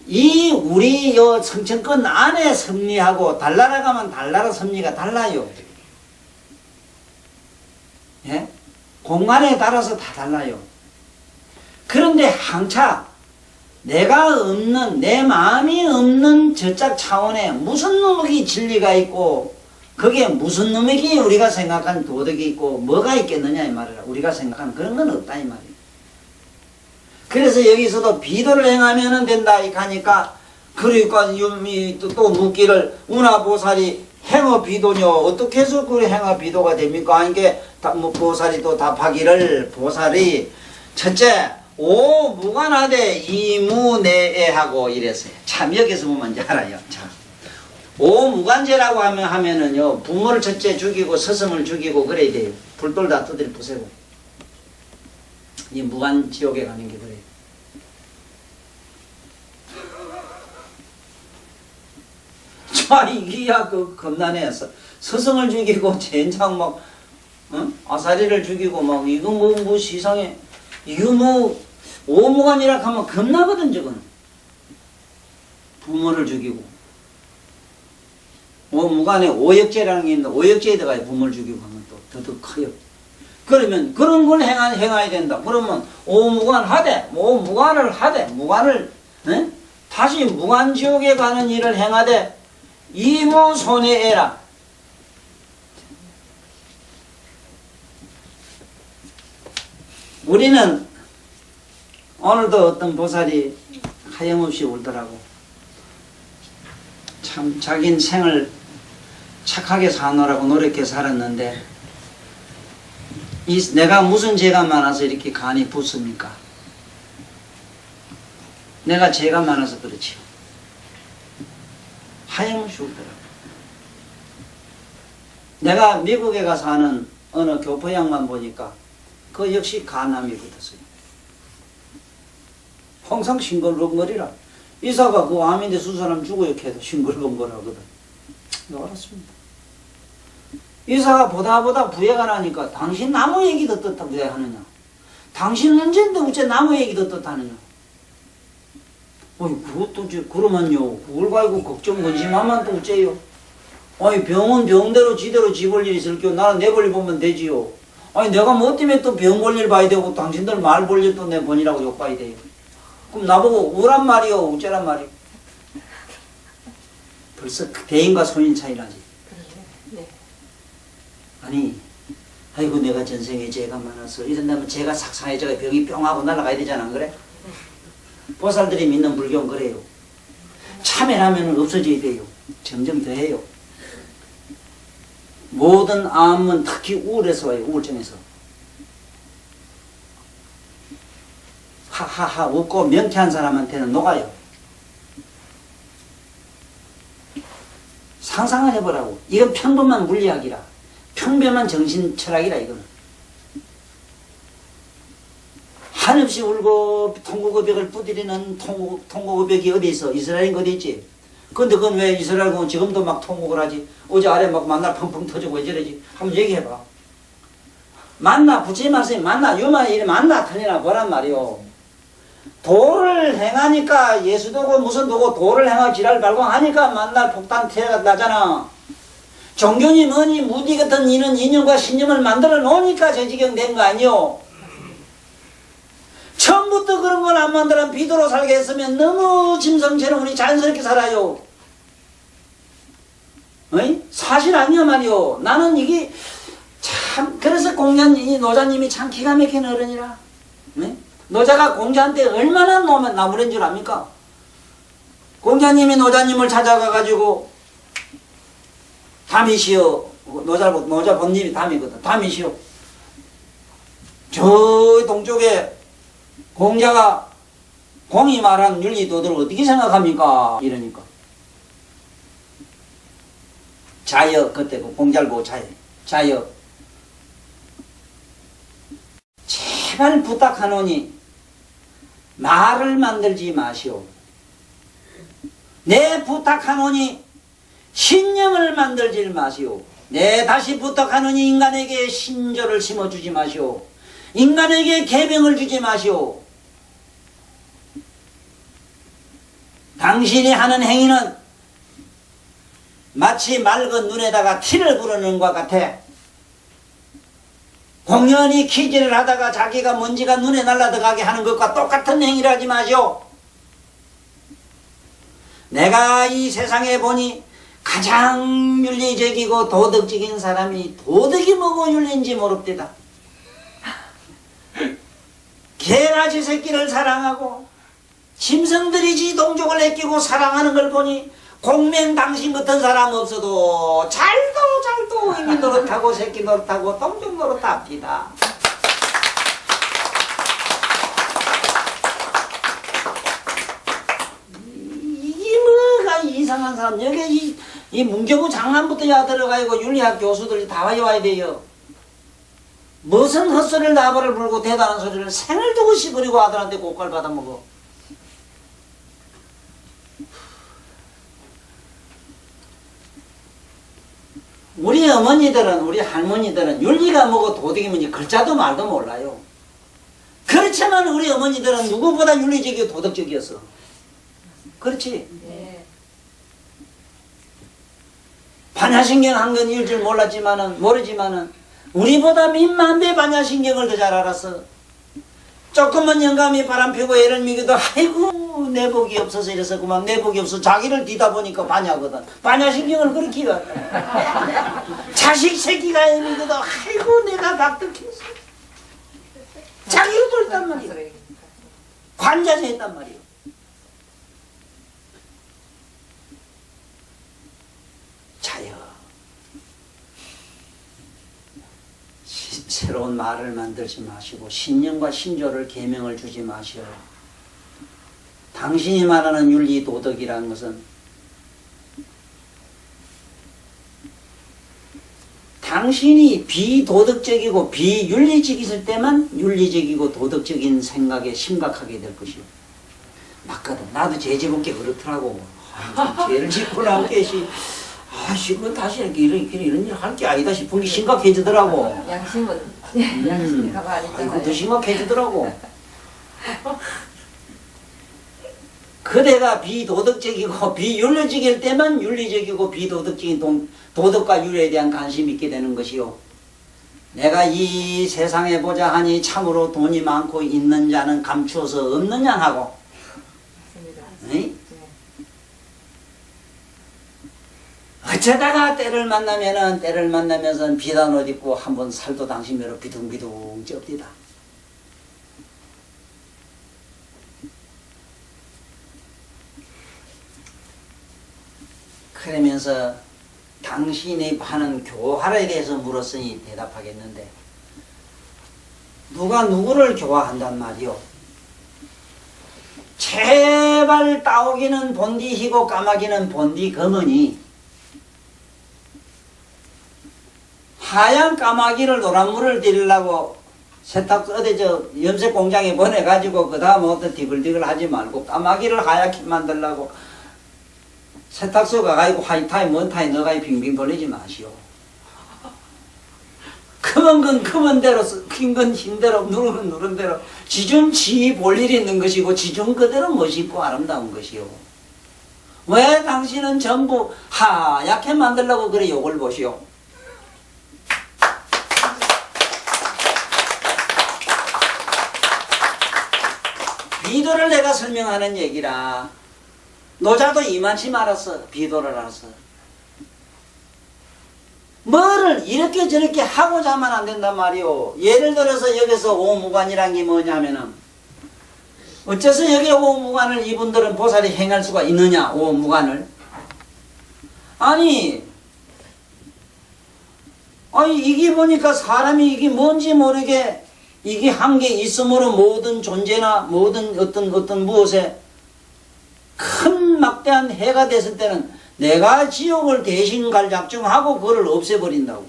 이 우리 요 성천권 안에 섭리하고 달나라 가면 달나라 섭리가 달라요. 예? 공간에 따라서 다 달라요. 그런데 항차 내가 없는 내 마음이 없는 저짝 차원에 무슨 놈의 진리가 있고 거기에 무슨 놈의 우리가 생각한 도덕이 있고 뭐가 있겠느냐 이 말이라. 우리가 생각한 그런 건 없다 이 말이에요. 그래서 여기서도 비도를 행하면 된다 이렇게 하니까 그러니까 또 묻기를 운하보살이 행어 비도뇨 어떻게 해서 그 행어 비도가 됩니까? 하니까 보살이 또 답하기를 보살이 첫째 오 무관하되 이무내애하고 이랬어요. 참 여기서 보면 이제 알아요. 자, 오 무관제라고 하면은요 부모를 첫째 죽이고 스승을 죽이고 그래야 돼요. 불돌 다 두드려 부세고 이 무관 지옥에 가는 게 그래요. 자, 이게야 그 겁나네서 스승을 죽이고 젠장 막 아사리를 죽이고 막 이거 뭐 시상에 이거 뭐 오무관이라 하면 겁나거든 저거는. 부모를 죽이고 오무관에 오역죄라는 게 있는데 오역죄에다가 부모를 죽이고 하면 또 더 커요. 그러면 그런 걸 행해야 된다. 그러면 오무관 하되 오무관을 하되 무관을 다시 무관지옥에 가는 일을 행하되 이무 손해애라. 우리는 오늘도 어떤 보살이 하염없이 울더라고. 참 자긴 생을 착하게 사노라고 노력해 살았는데 내가 무슨 죄가 많아서 이렇게 간이 붓습니까? 내가 죄가 많아서 그렇지요. 하염없이 울더라고. 내가 미국에 가서 하는 어느 교포 양반 보니까 그 역시 간암이 붙었어요. 항상 싱글벙거리라. 이사가 그 암인데 수사람 죽어 이렇게 해도 싱글벙거리하거든. 알았습니다. 이사가 보다 부해가 나니까 당신 나무 얘기 듣다 부해하느냐? 당신 언제인데 어째 나무 얘기 듣다느냐? 어이 그것도 그러면요 그걸 가지고 걱정 근심하면 또 어째요? 아니 병은 병대로 지대로 지볼 일이 있을게요. 나는 내 볼일 보면 되지요. 아니 내가 뭐 때문에 또 병 볼 일 봐야 되고 당신들 말 볼 일 또 내 본이라고 욕 봐야 돼요. 그럼 나보고 우란 말이요 어째란 말이요? 벌써 대인과 소인 차이라지. 네. 아니 아이고 내가 전생에 죄가 많아서 이런다면 죄가 삭상해져가 병이 뿅 하고 날아가야 되잖아 안 그래? 보살들이 믿는 불교는 그래요. 참회하면 없어져야 돼요. 점점 더해요. 모든 암은 특히 우울에서 와요. 우울증에서. 하하하 웃고 명쾌한 사람한테는 녹아요. 상상을 해보라고. 이건 평범한 물리학이라. 평범한 정신 철학이라 이거는. 한없이 울고 통곡의 벽을 두드리는 통곡의 벽이 어디 있어? 이스라엘인 어디 있지? 근데 그건 왜 이스라엘은 지금도 막 통곡을 하지? 어제 아래 막 만나 펑펑 터지고 왜 저러지? 한번 얘기해봐. 만나 붙이지 마세요. 만나 유마 이래 만나 터니나 보란 말이요. 도를 행하니까 예수도고 무슨 도고 도를 행하고 지랄 발광하니까 만날 폭탄 태가 나잖아. 종교니 뭐니 무디 같은 이는 이념과 신념을 만들어 놓으니까 저 지경 된 거 아니요. 처음부터 그런 걸 안 만들어 비도로 살게 했으면 너무 짐승처럼 우리 자연스럽게 살아요. 어이? 사실 아니야 말이요. 나는 이게 참 그래서 공자님 노자님이 참 기가 막힌 어른이라. 네? 노자가 공자한테 얼마나 나무란 줄 압니까? 공자님이 노자님을 찾아가가지고 담이시여. 노자 본님이 담이거든. 담이시여. 저 동쪽에 공자가 공이 말하는 윤리도들을 어떻게 생각합니까? 이러니까 자여 그때 공자를 보고 자여 제발 부탁하노니 말을 만들지 마시오. 내 부탁하노니 신념을 만들지 마시오. 내 다시 부탁하노니 인간에게 신조를 심어주지 마시오. 인간에게 계명을 주지 마시오. 당신이 하는 행위는 마치 맑은 눈에다가 티를 부르는 것 같아. 공연히 퀴즈를 하다가 자기가 먼지가 눈에 날라들어가게 하는 것과 똑같은 행위를 하지 마시오. 내가 이 세상에 보니 가장 윤리적이고 도덕적인 사람이 도덕이 뭐고 윤리인지 모릅니다. 개나지 새끼를 사랑하고 짐승들이 지 동족을 아끼고 사랑하는 걸 보니 공맹 당신 같은 사람 없어도 잘도 이미 노릇하고 새끼 노릇하고 동족 노릇합니다. 이게 뭐가 이상한 사람. 여기 이 문교부 장관부터 야 들어가고 윤리학 교수들이 다 와야 돼요. 무슨 헛소리를 나발을 불고 대단한 소리를 생을 두고 씹으리고 아들한테 고깔 받아먹어. 우리 어머니들은 우리 할머니들은 윤리가 뭐고 도덕이 뭔지 글자도 말도 몰라요. 그렇지만 우리 어머니들은 누구보다 윤리적이고 도덕적이었어. 그렇지? 네. 반야신경 한 건 일 줄 모르지만은 우리보다 몇만배 반야신경을 더 잘 알았어. 조금만 영감이 바람 피고 애를 미기도 아이고 내 복이 없어서 이랬었구만. 내 복이 없어 자기를 뒤다 보니까 반야거든. 반야신경을 그렇게 알아. 자식 새끼가 애미거든. 아이고 내가 납득했어. 자기를 돌단 말이야. 관자세 했단 말이야. 자여 새로운 말을 만들지 마시고 신념과 신조를 계명을 주지 마시오. 당신이 말하는 윤리 도덕이라는 것은 당신이 비도덕적이고 비윤리적일 때만 윤리적이고 도덕적인 생각에 심각하게 될 것이오. 맞거든. 나도 죄 짓게 그렇더라고. 죄를 짓고 나면 깨시 그건 다시 이런 일 할 게 아니다 싶은 게 심각해지더라고. 양심은 양심이 가만 안 있잖아요. 아이고 더 심각해지더라고. 그대가 비도덕적이고 비윤리적일 때만 윤리적이고 비도덕적인 도덕과 윤리에 대한 관심이 있게 되는 것이요. 내가 이 세상에 보자 하니 참으로 돈이 많고 있는 자는 감추어서 없는 양 하고. 맞습니다. 네? 어쩌다가 때를 만나면서 비단 옷 입고 한번 살도 당시면으로 비둥비둥 쩝디다. 그러면서 당신이 하는 교화에 대해서 물었으니 대답하겠는데 누가 누구를 교화한단 말이오? 제발 따오기는 본디 희고 까마귀는 본디 검으니 하얀 까마귀를 노란물을 들이려고 세탁 어디 저 염색 공장에 보내가지고 그 다음 어떤 디글디글 하지 말고 까마귀를 하얗게 만들려고 세탁소 가가지고 화이타이 먼타이 너가이 빙빙 돌리지 마시오. 크면 건 크면 대로 흰 건 흰 대로 누르면 누른 대로 지중 지 볼 일이 있는 것이고 지중 그대로 멋있고 아름다운 것이오. 왜 당신은 전부 하얗게 만들려고 그래 욕을 보시오. 비도를 내가 설명하는 얘기라. 노자도 이만치 말았어. 비도를 알았어. 뭐를 이렇게 저렇게 하고자 하면 안 된단 말이오. 예를 들어서 여기서 오무관이란 게 뭐냐면은 어째서 여기 오무관을 이분들은 보살이 행할 수가 있느냐. 오무관을 아니 이게 보니까 사람이 이게 뭔지 모르게 이게 한 게 있으므로 모든 존재나 모든 어떤 무엇에 큰 막대한 해가 됐을 때는 내가 지옥을 대신 갈 작정하고 그거를 없애버린다고.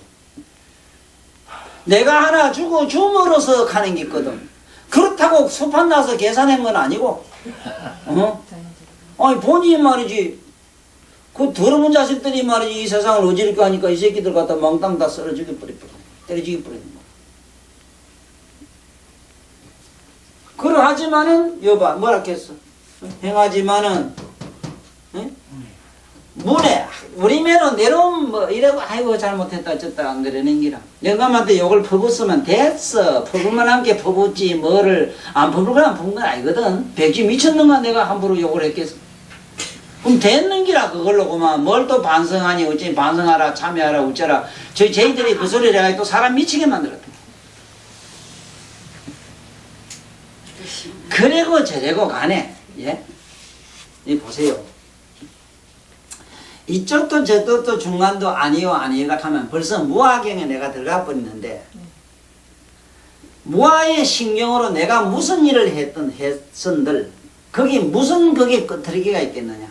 내가 하나 주고 줌으로써 가는 게 있거든. 그렇다고 소판 나서 계산한 건 아니고 아니 본인이 말이지 그 더러운 자식들이 말이지 이 세상을 어지럽게 하니까 이 새끼들 갖다 멍땅 다 썰어주게 버리고 때려주게 버리는 거야. 그러하지만은 여봐 뭐라 했어? 행하지만은 문에 우리면은 내려오면 뭐 이러고 아이고 잘못했다 어쨌다 안 그러는 기라. 영감한테 욕을 퍼붓으면 됐어. 퍼붓만 함께 퍼붓지 뭐를 안 퍼붓거나 퍼붓은 건 아니거든. 백지 미쳤는가 내가 함부로 욕을 했겠어. 그럼 됐는 기라 그걸로 그만 뭘 또 반성하니 어찌 반성하라 참여하라 어쩌라. 저희들이 그 소리를 해가지고 또 사람 미치게 만들었다. 그래고 저래고 가네. 예? 이 보세요. 이쪽도 저쪽도 중간도 아니요 아니라 하면 벌써 무아경에 내가 들어가 버리는데 무아의 신경으로 내가 무슨 일을 했선들 거기 무슨 거기에 끄트리기가 있겠느냐.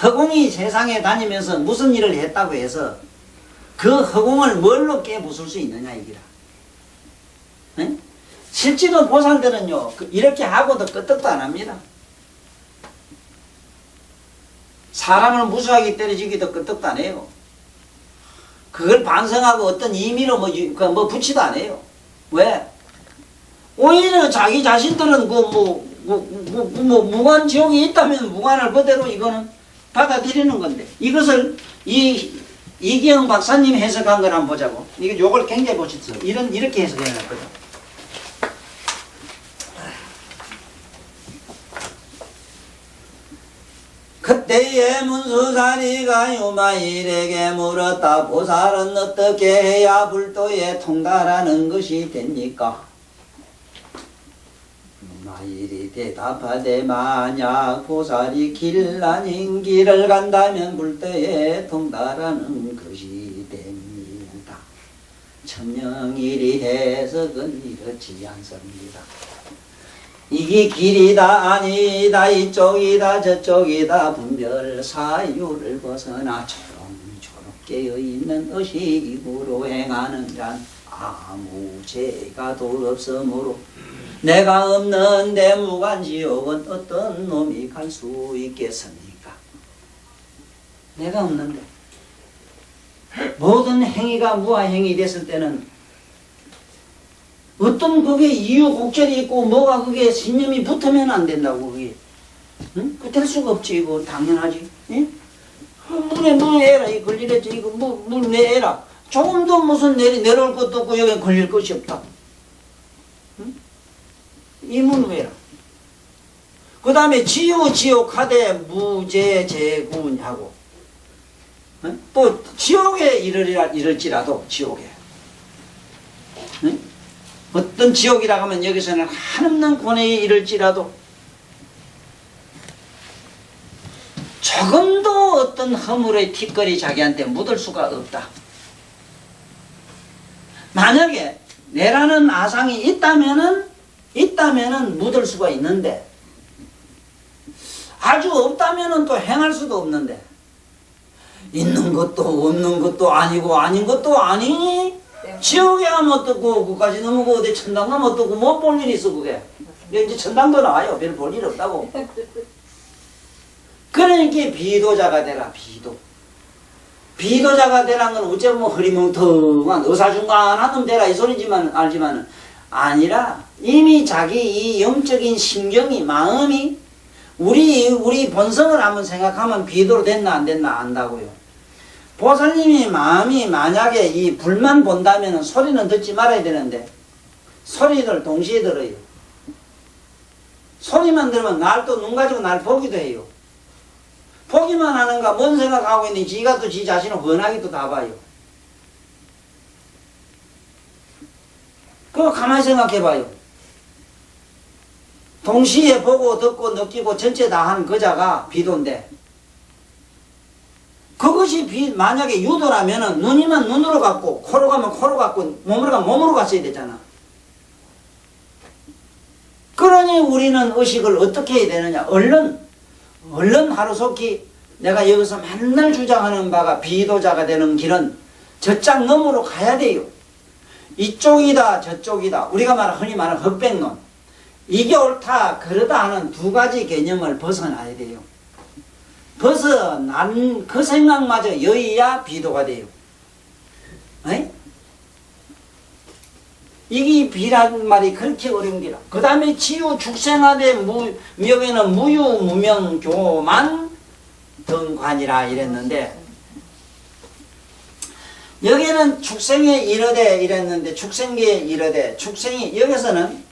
허공이 세상에 다니면서 무슨 일을 했다고 해서 그 허공을 뭘로 깨부술 수 있느냐 이기라. 네? 실제로 보살들은요 이렇게 하고도 끄떡도 안 합니다. 사람을 무수하게 때려주기도 끄떡도 안 해요. 그걸 반성하고 어떤 의미로 뭐 붙이도 안 해요. 왜? 오히려 자기 자신들은 무관 지옥이 있다면 무관을 그대로 이거는 받아들이는 건데 이것을 이기영 박사님 해석한 걸 한번 보자고. 이거 요걸 굉장히 보십시오. 이렇게 해석해 놨거든. 그때에 문수사리가 유마일에게 물었다. 보살은 어떻게 해야 불도에 통달하는 것이 됩니까? 유마일이 대답하되 만약 보살이 길 아닌 길을 간다면 불도에 통달하는 것이 됩니다. 천명일이 해석은 이렇지 않습니다. 이게 길이다 아니다 이쪽이다 저쪽이다 분별 사유를 벗어나 초롱초롱 깨어있는 의식으로 행하는 자는 아무 죄가 도 없으므로 내가 없는데 무관지옥은 어떤 놈이 갈 수 있겠습니까? 내가 없는데 모든 행위가 무아행위 됐을 때는 어떤 그게 이유 곡절이 있고 뭐가 그게 신념이 붙으면 안 된다고 그게. 응? 그 될 수가 없지 이거 당연하지. 응? 물에 내라 이 걸리랬지 이거 물 내라. 조금도 무슨 내려올 것도 없고 여기 걸릴 것이 없다. 응? 이 문 왜라. 그 다음에 지옥하되 무제재군하고 응? 또 지옥에 이럴지라도 지옥에. 응? 어떤 지옥이라고 하면 여기서는 한없는 고뇌에 이를지라도 조금도 어떤 허물의 티끌이 자기한테 묻을 수가 없다. 만약에 내라는 아상이 있다면은 묻을 수가 있는데, 아주 없다면은 또 행할 수도 없는데, 있는 것도 없는 것도 아니고 아닌 것도 아니니 지옥에 가면 어떻고 그까지 넘어고 어디 천당 가면 어떻고 뭐 볼 일이 있어 그게. 이제 천당도 나와요. 별 볼 일 없다고. 그러니까 비도자가 되라. 비도자가 되라는 건 어째 뭐 흐리멍텅한 의사중간한 놈 되라 이 소리지만 알지만은 아니라 이미 자기 이 영적인 신경이 마음이 우리 본성을 한번 생각하면 비도로 됐나 안 됐나 안다고요. 보살님이 마음이 만약에 이 불만 본다면 소리는 듣지 말아야 되는데 소리를 동시에 들어요. 소리만 들으면 날 또 눈 가지고 날 보기도 해요. 보기만 하는가 뭔 생각하고 있는지 지가 또 지 자신을 훤하게 또 다 봐요. 그거 가만히 생각해 봐요. 동시에 보고 듣고 느끼고 전체 다 하는 그자가 비도인데 그것이 만약에 유도라면은 눈이면 눈으로 갖고 코로 가면 코로 갖고 몸으로 가면 몸으로 갔어야 되잖아. 그러니 우리는 의식을 어떻게 해야 되느냐. 얼른 하루속히 내가 여기서 맨날 주장하는 바가 비도자가 되는 길은 저짝 너머로 가야 돼요. 이쪽이다 저쪽이다 우리가 흔히 말하는 흑백론 이게 옳다 그러다 하는 두 가지 개념을 벗어나야 돼요. 벗어난 그 생각마저 여의야 비도가 돼요. 에이? 이게 비라는 말이 그렇게 어려운 게라. 그 다음에 치유 축생하되 명에는 무유 무명 교만 등관이라 이랬는데 여기는 축생에 이르되 이랬는데 축생계에 이르되 축생이 여기서는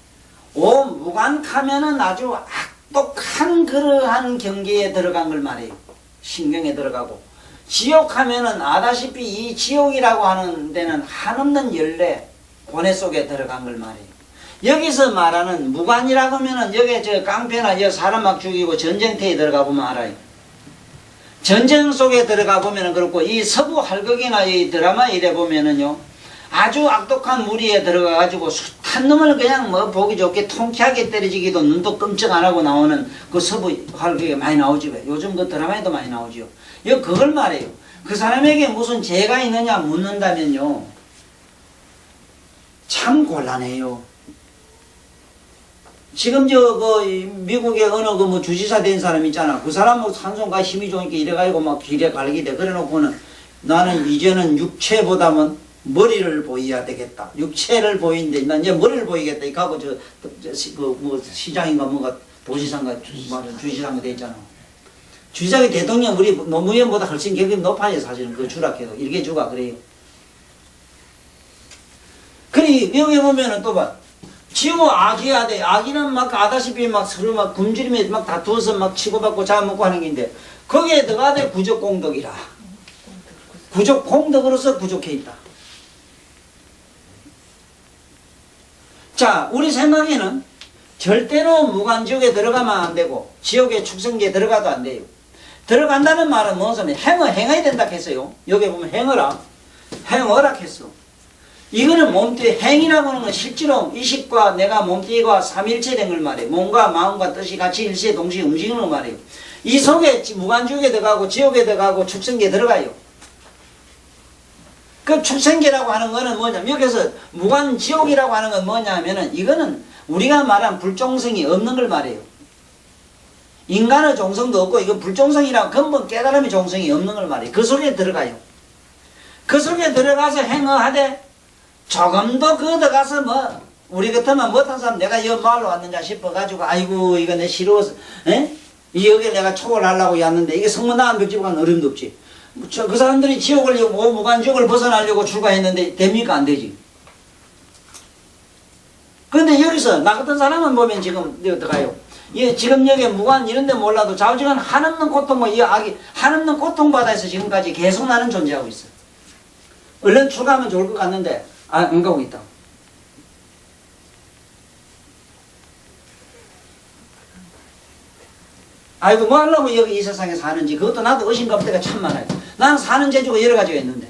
무관하면은 아주 악독한 그러한 경계에 들어간 걸 말해요. 신경에 들어가고 지옥하면은 아다시피 이 지옥이라고 하는 데는 한없는 열례 고뇌 속에 들어간 걸 말해요. 여기서 말하는 무관이라고 하면은 여기 저 깡패나 여 사람 막 죽이고 전쟁터에 들어가 보면 알아요. 전쟁 속에 들어가 보면은 그렇고 이 서부 할극이나 이 드라마 이래 보면은요 아주 악독한 무리에 들어가 가지고 숱한 놈을 그냥 뭐 보기 좋게 통쾌하게 때려지기도 눈도 끔찍 안 하고 나오는 그 서부 할극에 많이 나오지. 요즘 그 드라마에도 많이 나오죠. 이거 그걸 말해요. 그 사람에게 무슨 죄가 있느냐 묻는다면요 참 곤란해요. 지금 미국의 어느 뭐 주지사 된 사람 있잖아. 그 사람 뭐 산소가 힘이 좋으니까 이래가지고 막 길에 갈기대. 그래 놓고는 나는 이제는 육체보다는 머리를 보여야 되겠다. 육체를 보이는데 난 이제 머리를 보이겠다. 이거 하고 뭐 시장인가 뭔가 도지사인가 주지사인가 돼 있잖아. 주지사의 대통령 우리 노무현보다 훨씬 계급이 높아요. 사실은 그 주락해도 일개 주가 그래요. 그래 여기 보면은 또 봐. 지고 악이야 돼. 악이는 막 아다시피 막 서로 막 굶주리며 막 다투어서 막 치고받고 잡아먹고 하는 게인데 거기에 들어가되 구족공덕이라. 구족공덕으로서 부족해 있다. 자, 우리 생각에는 절대로 무간지옥에 들어가면 안 되고 지옥의 축생계에 들어가도 안 돼요. 들어간다는 말은 무슨 행해야 된다 했어요. 여기 보면 행어라 했어. 이거는 몸뚱이 행이라고 하는 건 실제로 이식과 내가 몸뚱이가 삼일체된 걸 말해요. 몸과 마음과 뜻이 같이 일시에 동시에 움직이는 걸 말해요. 이 속에 무간지옥에 들어가고 지옥에 들어가고 축생계에 들어가요. 그 축생계라고 하는 거는 뭐냐면 여기서 무간지옥이라고 하는 건 뭐냐면은 이거는 우리가 말한 불종성이 없는 걸 말해요. 인간의 종성도 없고 이건 불종성이라고 근본 깨달음의 종성이 없는 걸 말해요. 그 속에 들어가요. 그 속에 들어가서 행어하되 조금 더 들어가서 뭐 우리 같으면 못한 사람 내가 여 마을로 왔는가 싶어가지고 아이고 이거 내 싫어서 이 여기 내가 초월하려고 왔는데 이게 성문나간 벽지고 가는 어림도 없지. 그 사람들이 지옥을 무간지옥을 벗어나려고 출가했는데 됩니까? 안 되지. 그런데 여기서 나 같은 사람은 보면 지금 여기 들어가요. 지금 여기 무관 이런 데 몰라도 좌우지간 한없는 고통 뭐 이 악이 한없는 고통 바다에서 지금까지 계속 나는 존재하고 있어. 얼른 출가하면 좋을 것 같는데 안 가고 있다. 아이고 뭐 하려고 여기 이 세상에 사는지 그것도 나도 의심갈 때가 참 많아요. 나는 사는 재주가 여러 가지가 있는데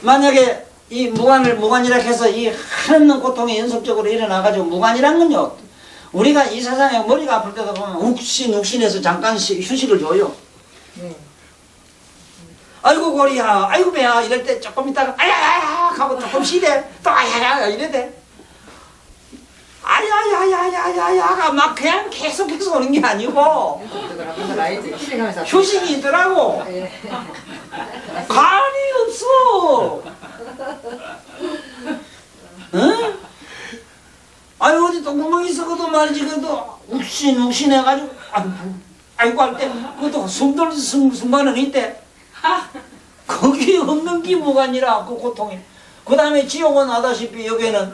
만약에 이 무관이라 해서 이 한없는 고통이 연속적으로 일어나가지고 무관이란 건요 우리가 이 세상에 머리가 아플 때도 보면 욱신욱신해서 잠깐 휴식을 줘요. 네. 아이고 고리야 아이고 배야 이럴 때 조금 있다가 아야야야 하고 조금 쉬대 또 아야야야 이래대 아야야야야야야가 막 그냥 계속해서 오는 게 아니고 휴식이 있더라고. 예. 간이 없어. 응? 아니 어디 똥구멍이 있어도 말이지 그래도 욱신욱신 해가지고 아이고 할 때 그것도 숨돌 순간은 있대. 거기 없는 게 무관이라 그 고통이. 그 다음에 지옥은 아다시피 여기에는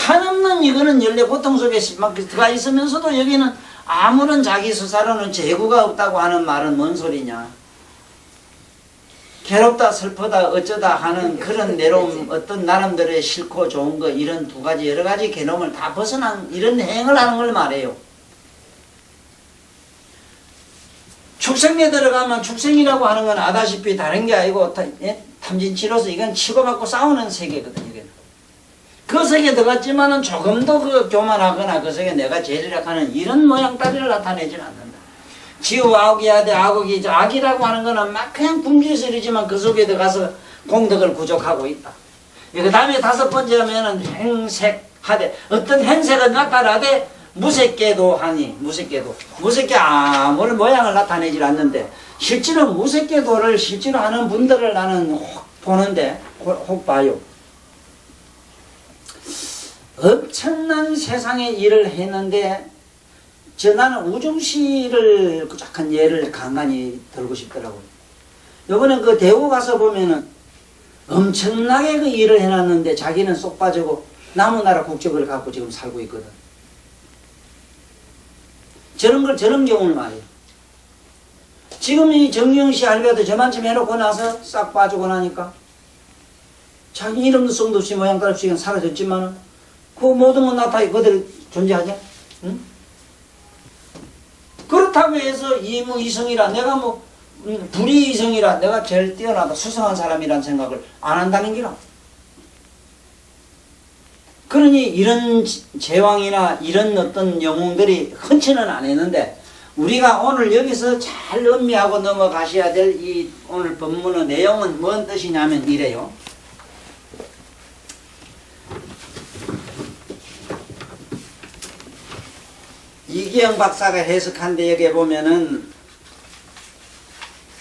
한없는 이거는 연례 고통 속에 막 들어가 있으면서도 여기는 아무런 자기 스스로는 재구가 없다고 하는 말은 뭔 소리냐. 괴롭다 슬프다 어쩌다 하는 그런 내로움 어떤 나름대로의 싫고 좋은 거 이런 두 가지 여러 가지 괴로움을 다 벗어난 이런 행을 하는 걸 말해요. 축생에 들어가면 축생이라고 하는 건 아다시피 다른 게 아니고 탐진치로서 이건 치고받고 싸우는 세계거든요. 이건. 그 세계에 들어갔지만은 조금 더 그 교만하거나 그 세계에 내가 제리락 하는 이런 모양 따위를 나타내지는 않는다. 지우 아욱이야 돼 아국이 악이라고 하는 거는 막 그냥 분기설이지만 그 속에 들어가서 공덕을 구족하고 있다. 그 다음에 다섯 번째 하면은 행색하되 어떤 행색은 나타나되 무색계도 하니 무색계 아무런 모양을 나타내질 않는데 실제로 무색계도를 실제로 하는 분들을 나는 혹 보는데 혹 봐요. 엄청난 세상의 일을 했는데 나는 우중시를 약간 예를 간간히 들고 싶더라고요. 요번에 그 대구 가서 보면은 엄청나게 그 일을 해놨는데 자기는 쏙 빠지고 나무나라 국적을 갖고 지금 살고 있거든. 저런 경우는 말이에요. 지금 이 정영씨 알베도 저만큼 해놓고 나서 싹 빠지고 나니까 자기 이름도 성도 없이 모양 따라 없이 사라졌지만은 그 모든 건 나타나게 그대로 존재하죠. 응? 그렇다고 해서 이무이성이라 내가 뭐 불이이성이라 내가 제일 뛰어나다 수성한 사람이란 생각을 안 한다는 기라. 그러니 이런 제왕이나 이런 어떤 영웅들이 흔치는 않았는데 우리가 오늘 여기서 잘 음미하고 넘어가셔야 될 이 오늘 법문의 내용은 뭔 뜻이냐면 이래요. 이기영 박사가 해석한데 여기에 보면은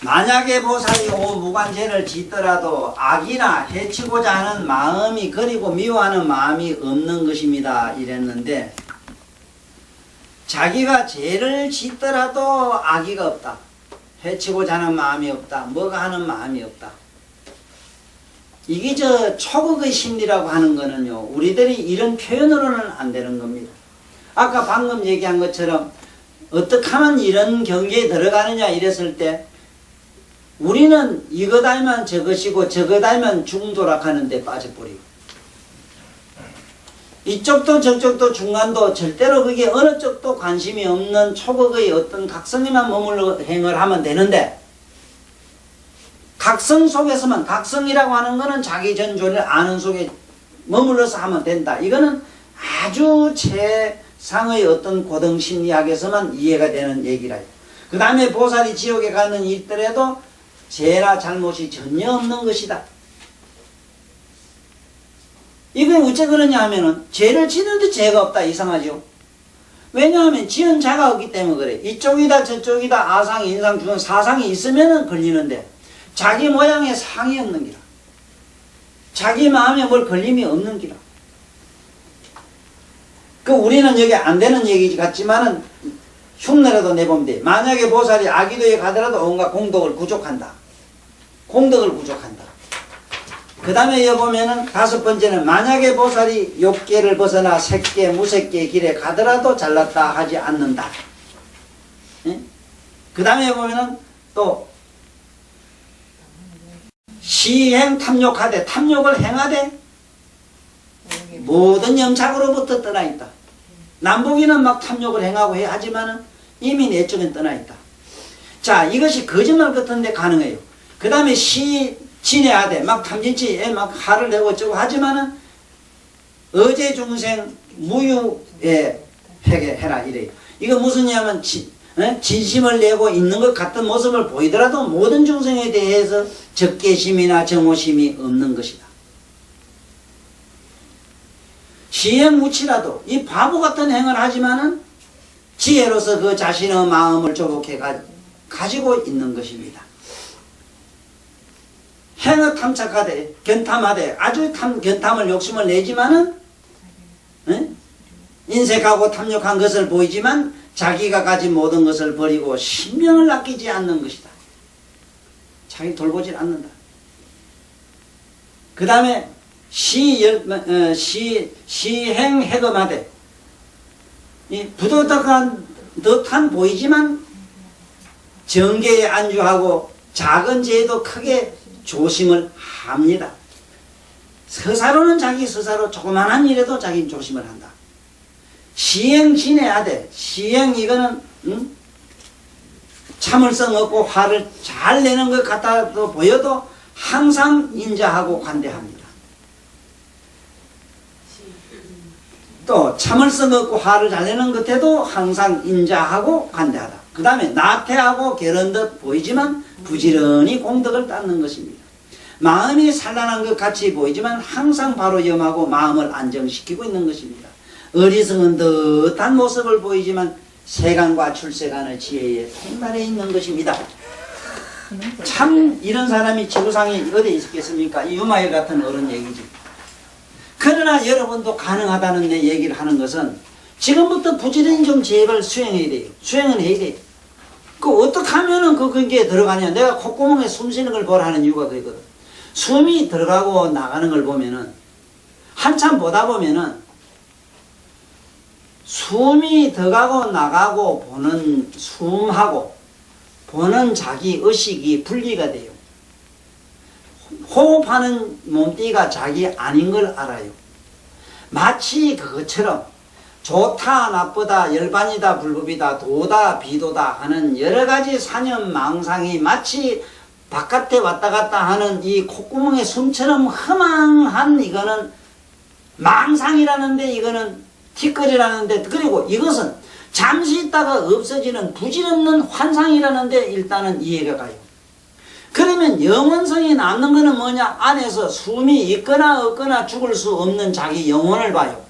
만약에 보살이 오무관죄를 짓더라도 악이나 해치고자 하는 마음이 그리고 미워하는 마음이 없는 것입니다 이랬는데 자기가 죄를 짓더라도 악의가 없다. 해치고자 하는 마음이 없다. 뭐가 하는 마음이 없다. 이게 초극의 심리라고 하는 거는요. 우리들이 이런 표현으로는 안 되는 겁니다. 아까 방금 얘기한 것처럼 어떻게 하면 이런 경계에 들어가느냐 이랬을 때 우리는 이것 알면 저것이고 저것 알면 중도락하는 데 빠져버리고 이쪽도 저쪽도 중간도 절대로 그게 어느 쪽도 관심이 없는 초극의 어떤 각성에만 머물러 행을 하면 되는데 각성 속에서만 각성이라고 하는 거는 자기 전조를 아는 속에 머물러서 하면 된다. 이거는 아주 최상의 어떤 고등심리학에서만 이해가 되는 얘기라. 그 다음에 보살이 지옥에 가는 있더라도 죄나 잘못이 전혀 없는 것이다. 이건 어째 그러냐 하면은 죄를 지는데 죄가 없다. 이상하죠. 왜냐하면 지은 자가 없기 때문에 그래. 이쪽이다 저쪽이다 아상 인상 중은 사상이 있으면 걸리는데 자기 모양에 상이 없는 기라. 자기 마음에 뭘 걸림이 없는 기라. 그 우리는 여기 안 되는 얘기 같지만은 흉내라도 내보면 돼. 만약에 보살이 아기도에 가더라도 온갖 공덕을 구족한다. 공덕을 구족한다. 그 다음에 여기 보면은 다섯 번째는 만약에 보살이 욕계를 벗어나 색계, 무색계 길에 가더라도 잘났다 하지 않는다. 그 다음에 보면은 또 시행 탐욕하되 탐욕을 행하되 모든 염착으로부터 떠나 있다. 남북이는 막 탐욕을 행하고 해야 하지만은 이미 내 쪽엔 떠나 있다. 자, 이것이 거짓말 같은데 가능해요. 그 다음에 시 진해하되 막 탐진치에 막 화를 내고 어쩌고 하지만은 어제 중생 무유에 회개해라 이래요. 이거 무슨 얘기냐면 진심을 내고 있는 것 같은 모습을 보이더라도 모든 중생에 대해서 적개심이나 정오심이 없는 것이다. 시행무치라도 이 바보 같은 행을 하지만은 지혜로서 그 자신의 마음을 조복해 가지고 있는 것입니다. 행을 탐착하되 견탐하되 아주 견탐을 욕심을 내지만은 인색하고 탐욕한 것을 보이지만 자기가 가진 모든 것을 버리고 신명을 아끼지 않는 것이다. 자기 돌보질 않는다. 그 다음에 시행해금하되 이 부도덕한 듯한 보이지만 정계에 안주하고 작은 죄에도 크게 조심을 합니다. 서사로는 자기 서사로 조그만한 일에도 자기 조심을 한다. 시행 진해하되 시행 이거는 참을성 없고 화를 잘 내는 것 같아도 보여도 항상 인자하고 관대합니다. 또 참을성 없고 화를 잘 내는 것에도 항상 인자하고 관대하다. 그 다음에 나태하고 게으른 듯 보이지만 부지런히 공덕을 닦는 것입니다. 마음이 산란한 것 같이 보이지만 항상 바로 염하고 마음을 안정시키고 있는 것입니다. 어리석은 듯한 모습을 보이지만 세간과 출세간의 지혜에 통달해 있는 것입니다. 참 이런 사람이 지구상에 어디 있겠습니까? 이 유마일 같은 어른 얘기지. 그러나 여러분도 가능하다는 내 얘기를 하는 것은 지금부터 부지런히 좀 제발 수행해야 돼요. 수행은 해야 돼요. 그 어떻게 하면은 그게 들어가냐. 내가 콧구멍에 숨 쉬는 걸 보라 하는 이유가 그거거든. 숨이 들어가고 나가는 걸 보면은 한참 보다 보면은 숨이 들어가고 나가고 보는 숨하고 보는 자기 의식이 분리가 돼요. 호흡하는 몸띠가 자기 아닌 걸 알아요. 마치 그것처럼 좋다 나쁘다 열반이다 불법이다 도다 비도다 하는 여러가지 사념 망상이 마치 바깥에 왔다 갔다 하는 이 콧구멍에 숨처럼 허망한 이거는 망상이라는데 이거는 티끌이라는데 그리고 이것은 잠시 있다가 없어지는 부질없는 환상이라는데 일단은 이해가 가요. 그러면 영원성이 남는 것은 뭐냐? 안에서 숨이 있거나 없거나 죽을 수 없는 자기 영혼을 봐요.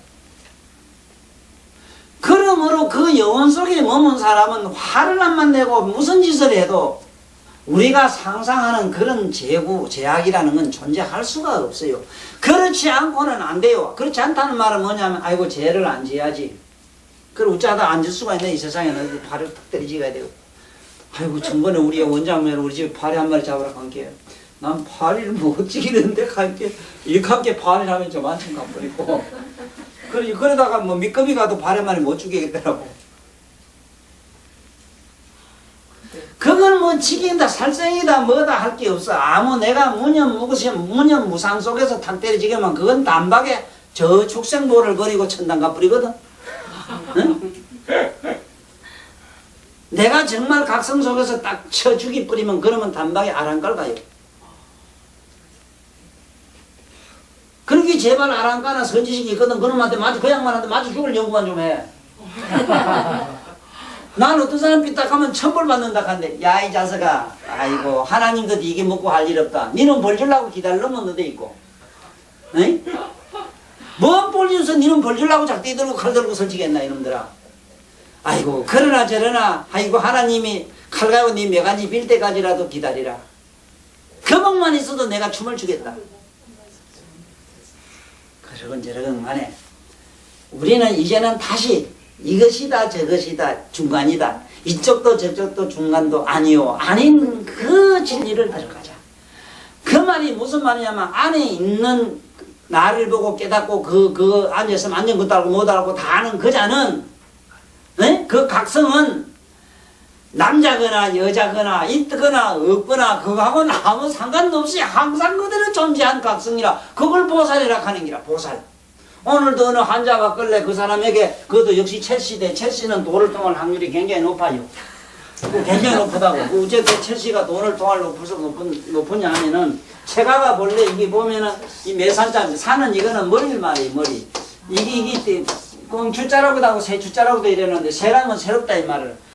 그러므로 그 영혼 속에 머문 사람은 화를 안만 내고 무슨 짓을 해도 우리가 상상하는 그런 제약이라는 건 존재할 수가 없어요. 그렇지 않고는 안 돼요. 그렇지 않다는 말은 뭐냐면 아이고 죄를 안 지어야지. 그걸 어쩌다 앉을 수가 있네. 이 세상에는 발을 탁 때리지가 돼요. 아이고 전번에 우리 원장면 우리 집에 파리 한 마리 잡으러 간게 난 파리를 못 찍이는데 갈게 이렇게 파리를 하면 좀 한참 가버리고 그러다가 뭐 미끄미 가도 파리 한 마리 못 죽이겠더라고. 그건 뭐 치킨이다 살생이다 뭐다 할 게 없어. 아무 내가 무념무상 속에서 탁 때려지게만 그건 단박에 저 축생보를 버리고 천당 가버리거든. 응? 내가 정말 각성 속에서 딱 쳐 죽이 뿌리면 그러면 단박에 아랑갈 가요. 그러기 제발 아랑가나 선지식이 있거든. 그놈한테 그 양반한테 마주 죽을 연구만 좀 해. 난 어떤 사람 삐딱하면 천벌 받는다 한데 야 이 자식아 아이고 하나님 것도 이게 먹고 할 일 없다. 니는 벌 주려고 기다리려면 너도 있고 응? 뭔 벌 줘서 니는 벌 주려고 작대 들고 칼 들고 설치겠나 이놈들아. 아이고 그러나 저러나 아이고 하나님이 칼 가지고 니 매가지 빌 때까지라도 기다리라. 그 멍만 있어도 내가 춤을 추겠다. 그러건 저러건 간에 우리는 이제는 다시 이것이다 저것이다 중간이다 이쪽도 저쪽도 중간도 아니요 아닌 그 진리를 들어가자. 그 말이 무슨 말이냐면 안에 있는 나를 보고 깨닫고 그 앉아있으면 앉은 것도 알고 못 알고 다 아는 그자는 네? 그 각성은 남자거나 여자거나 있거나 없거나 그거하고는 아무 상관도 없이 항상 그대로 존재한 각성이라 그걸 보살이라 하는 기라. 보살 오늘도 어느 환자가 끌래 그 사람에게 그것도 역시 첼시대 첼시는 돈을 통할 확률이 굉장히 높아요. 굉장히 높다고. 어째 그 첼시가 돈을 통할 높을수 높으냐 하면은 체가가 본래 이게 보면은 이 매산자 산은 이거는 머리를 말이에요 머리. 이게 꽁 줄자라고도 하고 새 줄자라고도 이러는데 새라면 새롭다 이 말을.